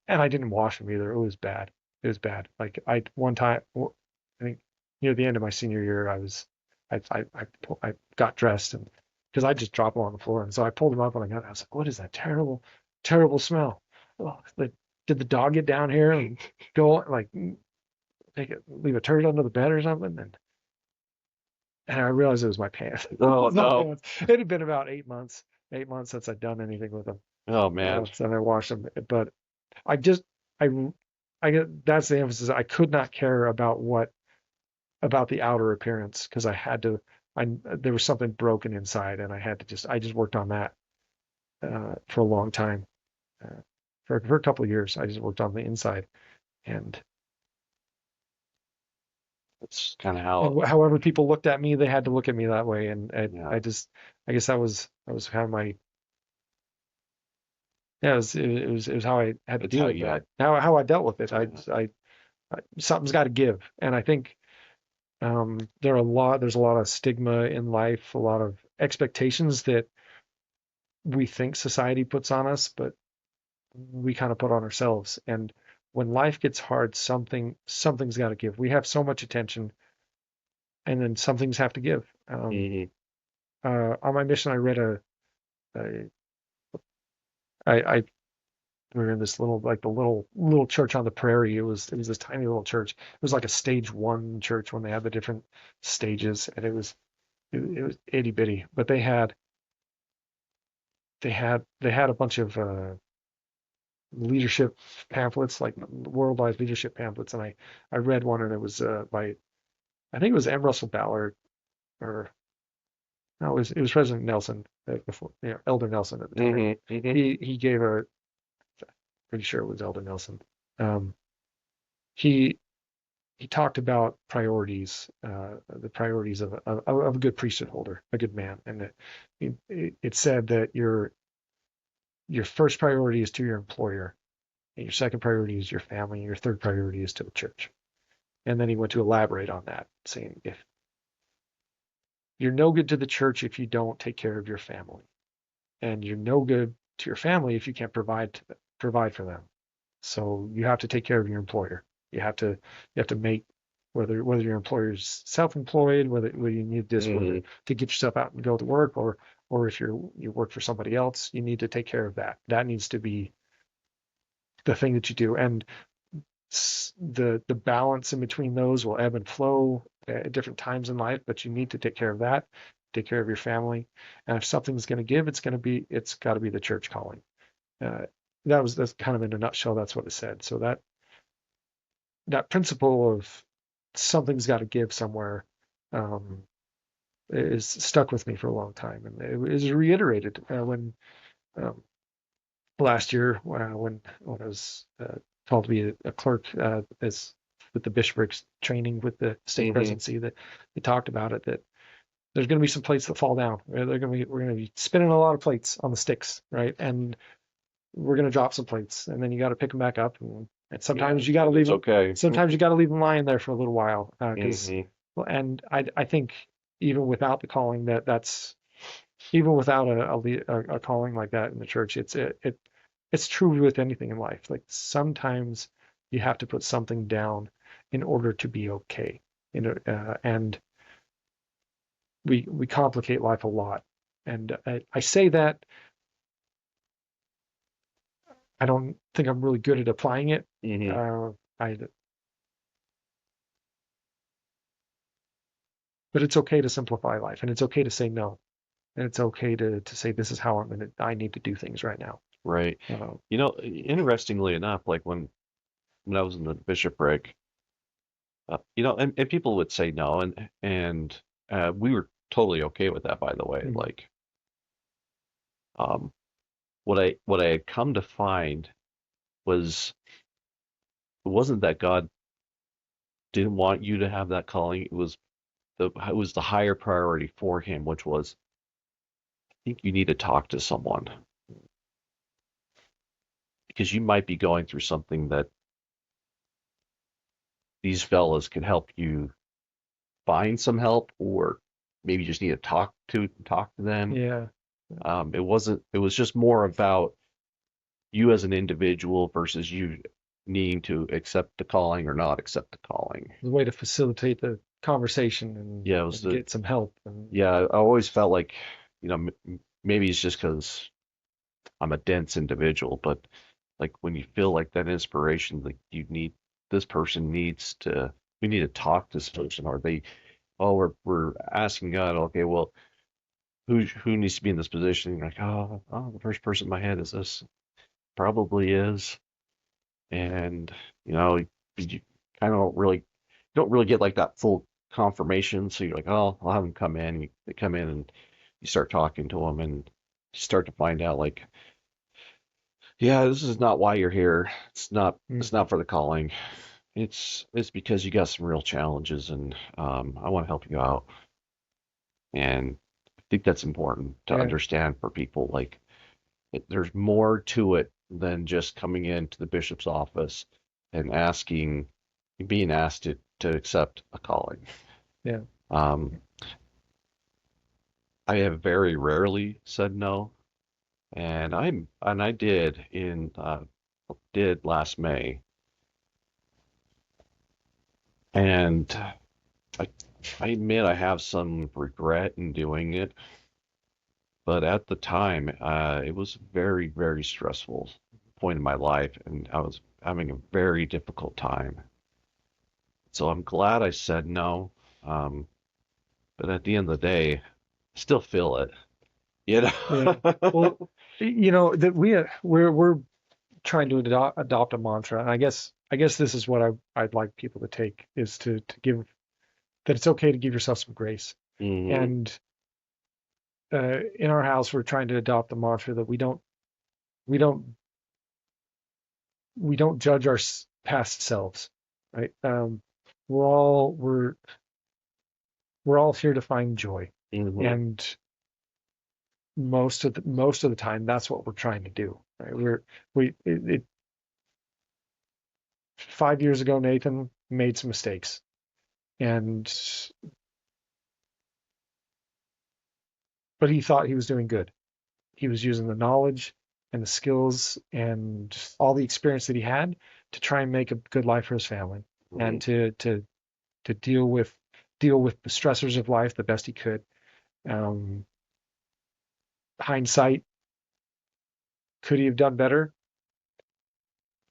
and I didn't wash them either. It was bad. It was bad. Like one time, I think near the end of my senior year, I got dressed and because I just dropped them on the floor, and so I pulled them up and I was like, what is that terrible, terrible smell? Oh, did the dog get down here and go like leave a turd under the bed or something? And I realized it was my pants. It Oh was my no. pants. It had been about 8 months since I'd done anything with them. Oh man. So I washed them. But I just, I, I get that's the emphasis. I could not care about about the outer appearance because I had to. There was something broken inside, and I just worked on that for a long time. Uh, for a couple of years, I just worked on the inside, and That's kind of how. however people looked at me, they had to look at me that way, and Yeah, I guess that was kind of my yeah, it was how I had to it's deal how with you that. had. How I dealt with it. Yeah. Something's got to give, and I think there's a lot of stigma in life, a lot of expectations that we think society puts on us, but we kind of put on ourselves. And when life gets hard, something's got to give. We have so much attention, and then some things have to give. Hmm. On my mission, a I we were in this little like the little church on the prairie. It was this tiny little church. It was like a stage one church when they had the different stages, and it was itty bitty. But they had a bunch of leadership pamphlets, like worldwide leadership pamphlets, and I read one, and it was by I think it was M. Russell Ballard or no, it was President Nelson before Elder Nelson at the time. Hmm. Hmm. He gave a pretty sure it was Elder Nelson. Um, he he talked about priorities, the priorities of a good priesthood holder, a good man, and it said that your first priority is to your employer, and your second priority is your family, and your third priority is to the church. And then he went to elaborate on that, saying if you're no good to the church if you don't take care of your family, and you're no good to your family if you can't provide for them. So you have to take care of your employer. You have to make whether your employer's self-employed, whether you need this Hmm. to get yourself out and go to work, or if you work for somebody else, you need to take care of that. That needs to be the thing that you do. And the balance in between those will ebb and flow at different times in life, but you need to take care of that, take care of your family. And if something's going to give, it's got to be the church calling. Uh, that's kind of in a nutshell. That's what it said. So that principle of something's got to give somewhere um, is stuck with me for a long time, and it was reiterated when um, last year when I was called to be a clerk as with the bishoprics training with the state Hmm. presidency that they talked about it that there's going to be some plates that fall down. We're going to be spinning a lot of plates on the sticks, right? And we're going to drop some plates, and then you got to pick them back up, and Yeah, sometimes you got to leave it's them. okay. Sometimes you got to leave them lying there for a little while because, Hmm. well, and I think even without the calling that's even without a calling like that in the church, it's true with anything in life. Like sometimes you have to put something down in order to be okay. And we complicate life a lot. And I say that I don't think I'm really good at applying it. Hmm. Uh, I but it's okay to simplify life, and it's okay to say no, and it's okay to say this is how I need to do things right now. Right. Uh, You know, interestingly enough, like when I was in the bishopric, and people would say no, and we were totally okay with that, by the way. mhm, Like, um, what I had come to find was it wasn't that God didn't want you to have that calling. It was the higher priority for him, which was I think you need to talk to someone because you might be going through something that these fellas can help you find some help, or maybe you just need to talk to them. Yeah. It wasn't. It was just more about you as an individual versus you needing to accept the calling or not accept the calling. The way to facilitate the conversation Yeah, it was and the get some help. And yeah. I always felt like maybe it's just because I'm a dense individual, but like when you feel like that inspiration, like this person needs to we need to talk to this person, or we're asking God, okay, well, who needs to be in this position? And you're like, oh, the first person in my head is this, probably is, and you kind of don't really get like that full confirmation, so you're like, oh, I'll have them come in. They come in and you start talking to them, and you start to find out like, yeah, this is not why you're here. It's not. It's Mhm. not for the calling. It's because you got some real challenges, and I want to help you out. And I think that's important to Yeah. understand for people. Like, there's more to it than just coming into the bishop's office and being asked to accept a calling. Yeah. Um, I have very rarely said no, and I did last May, and I I admit I have some regret in doing it, but at the time, it was a very, very stressful point in my life, and I was having a very difficult time. So I'm glad I said no. Um, but at the end of the day, I still feel it. You Yeah. Well, know? that we're trying to adopt a mantra, and I guess this is what I'd like people to take is to give that it's okay to give yourself some grace. Hmm. And in our house, we're trying to adopt the mantra that we don't we don't judge our past selves, right? We're all here to find joy, Hmm. and most of the time, that's what we're trying to do, right? We it, it 5 years ago, Nathan made some mistakes, and but he thought he was doing good. He was using the knowledge and the skills and all the experience that he had to try and make a good life for his family Hmm. and to deal with the stressors of life the best he could. Um, Hindsight, could he have done better?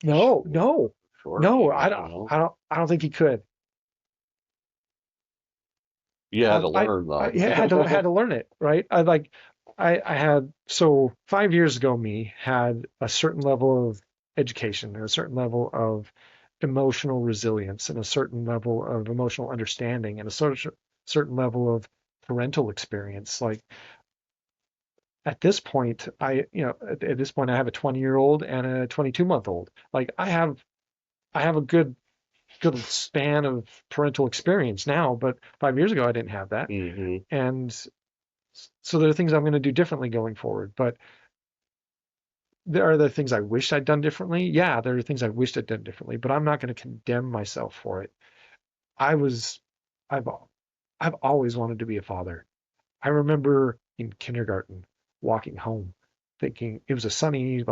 No, Sure, no, sure. no. I You don't. know, I don't. I don't think he could. you had to I learn I though. had to learn it, right? I had so 5 years ago me had a certain level of education and a certain level of emotional resilience and a certain level of emotional understanding and a certain level of parental experience. Like at this point, at this point I have a 20-year-old and a 22-month-old. Like I have a good span of parental experience now, but 5 years ago I didn't have that. Hmm. And so there are things I'm going to do differently going forward. But there are the things I wish I'd done differently. Yeah, there are things I wished I'd done differently, but I'm not going to condemn myself for it. I was, I've, I've always wanted to be a father. I remember in kindergarten walking home, thinking it was a sunny,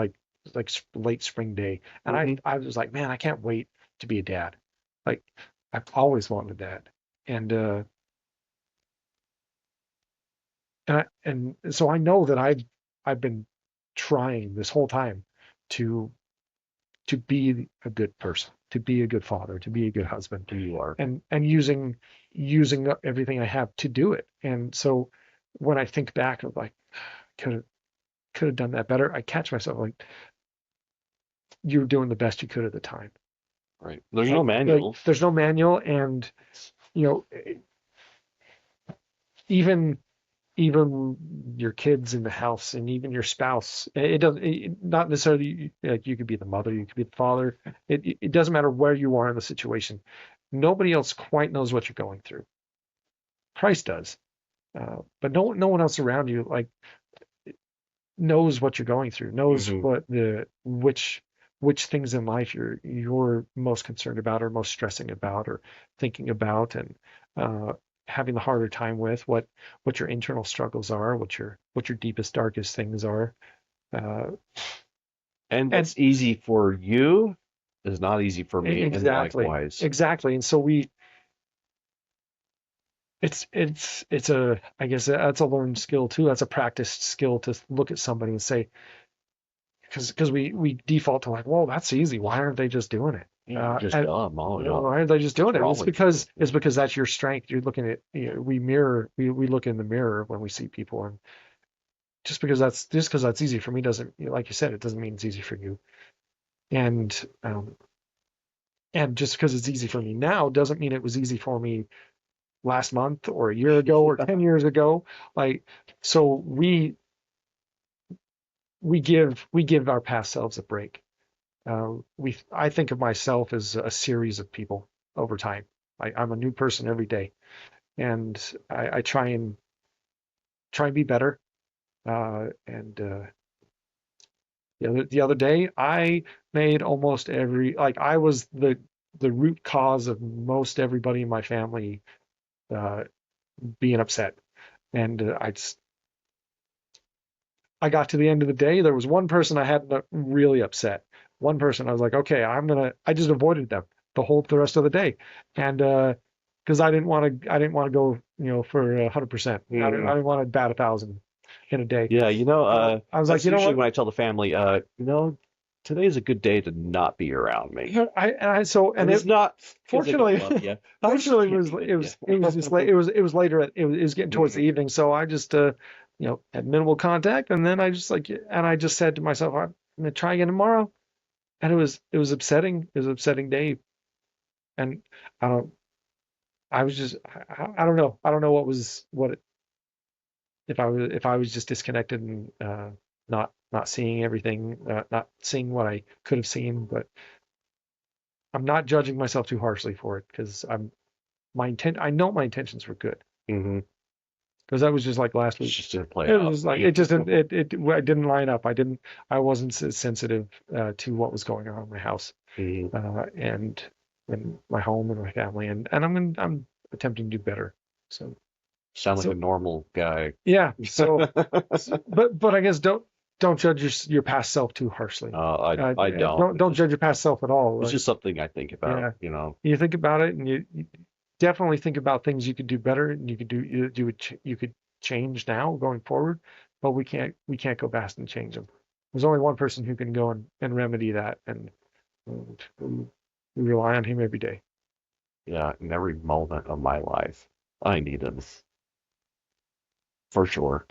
late spring day, and I, Hmm. I was like, man, I can't wait to be a dad. Like I've always wanted that, and and so I know that I've been trying this whole time to to be a good person, to be a good father, to be a good husband, You are. and using everything I have to do it. And so when I think back of like could have done that better, I catch myself like you were doing the best you could at the time. Right. There's no Like manual. there's no manual, and you know even even your kids in the house and even your spouse. It doesn't, not necessarily like you could be the mother, you could be the father. It doesn't matter where you are in the situation. Nobody else quite knows what you're going through. Christ does, but no one else around you like knows what you're going through, knows Hmm. what the which things in life you're most concerned about or most stressing about or thinking about and uh, having the harder time with what your internal struggles are, what your deepest darkest things are. Uh, And and what's easy for you is not easy for me, and exactly, likewise. exactly. And so it's a, I guess that's a learned skill too. That's a practiced skill to look at somebody and say, because we default to like, well, that's easy. Why aren't they just doing it? You're just And dumb. Oh no, why aren't they just what's doing it? wrong with you? It's because that's your strength. You're looking at, we look in the mirror when we see people, and just because that's easy for me doesn't, like you said, it doesn't mean it's easy for you. And and just because it's easy for me now doesn't mean it was easy for me last month or a year ago or 10 years ago. Like, so we give our past selves a break. I think of myself as a series of people over time. I'm a new person every day, and I try and be better. And the other day, I made almost every like I was the root cause of most everybody in my family uh, being upset, and I got to the end of the day. There was one person I had really upset. One person I was like, okay, I just avoided them the rest of the day, and because I didn't want to go, for 100%. I Mm. didn't want to bat 1,000 in a day. Yeah, I was like, that's you know usually what? when I tell the family, today's a good day to not be around me. And And it's it not because I don't fortunately love you. I just fortunately can't was be with it you. was it was just late. It was later. It was getting towards the Mm. evening, so I just had minimal contact, and then I just said to myself, I'm gonna try again tomorrow. And it was upsetting. It was an upsetting day, and I don't. I was just. I don't know. I don't know if I was just disconnected and not seeing everything, not seeing what I could have seen. But I'm not judging myself too harshly for it because I know my intentions were good Hmm. because that was just like last It's week. just didn't play It was out. just like I didn't line up. I wasn't as sensitive to what was going on in my house. Mhm. And in my home and my family, and I'm attempting to do better. So Sound like a so normal guy. yeah. But I guess don't judge your past self too harshly. I don't. Don't judge your past self at all. It's Like, just something I think about, yeah, you know. you think about it, and you definitely think about things you could do better, and you could change now going forward. But we can't go back and change them. There's only one person who can go and remedy that, and we rely on him every day. Yeah, in every moment of my life, I need him for sure.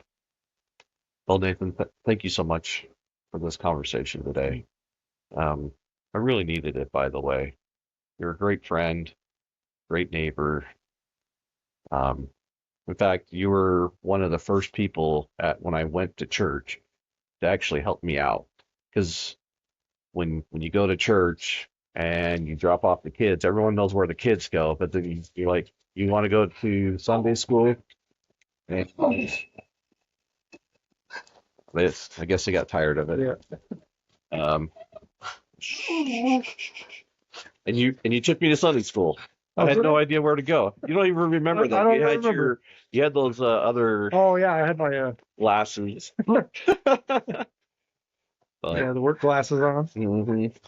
Well, Nathan, thank you so much for this conversation today. Um, I really needed it, by the way. You're a great friend, great neighbor. Um, in fact, you were one of the first people when I went to church to actually help me out. Because when you go to church and you drop off the kids, everyone knows where the kids go, but then you're like, you want to go to Sunday school? And I guess they got tired of it. Yeah. Um, and you took me to Sunday school. I Oh, had did no I? idea where to go. You don't even remember I that. don't remember. You had those other Oh yeah, I had my glasses. But yeah, the work glasses on.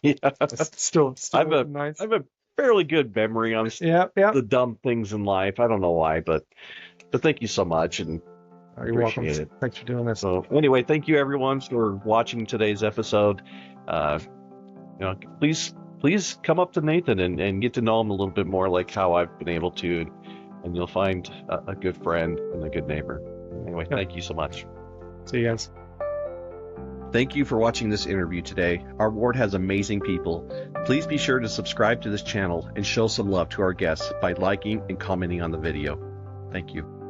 yeah, It's still I've a looking nice. I've a fairly good memory on Yeah, yeah. the dumb things in life. I don't know why, but thank you so much and Oh, you're welcome. appreciate it. Thanks for doing this. So anyway, thank you everyone for watching today's episode. Uh, please come up to Nathan and get to know him a little bit more, like how I've been able to, and you'll find a good friend and a good neighbor. Anyway, Yeah. thank you so much. See you guys. Thank you for watching this interview today. Our ward has amazing people. Please be sure to subscribe to this channel and show some love to our guests by liking and commenting on the video. Thank you.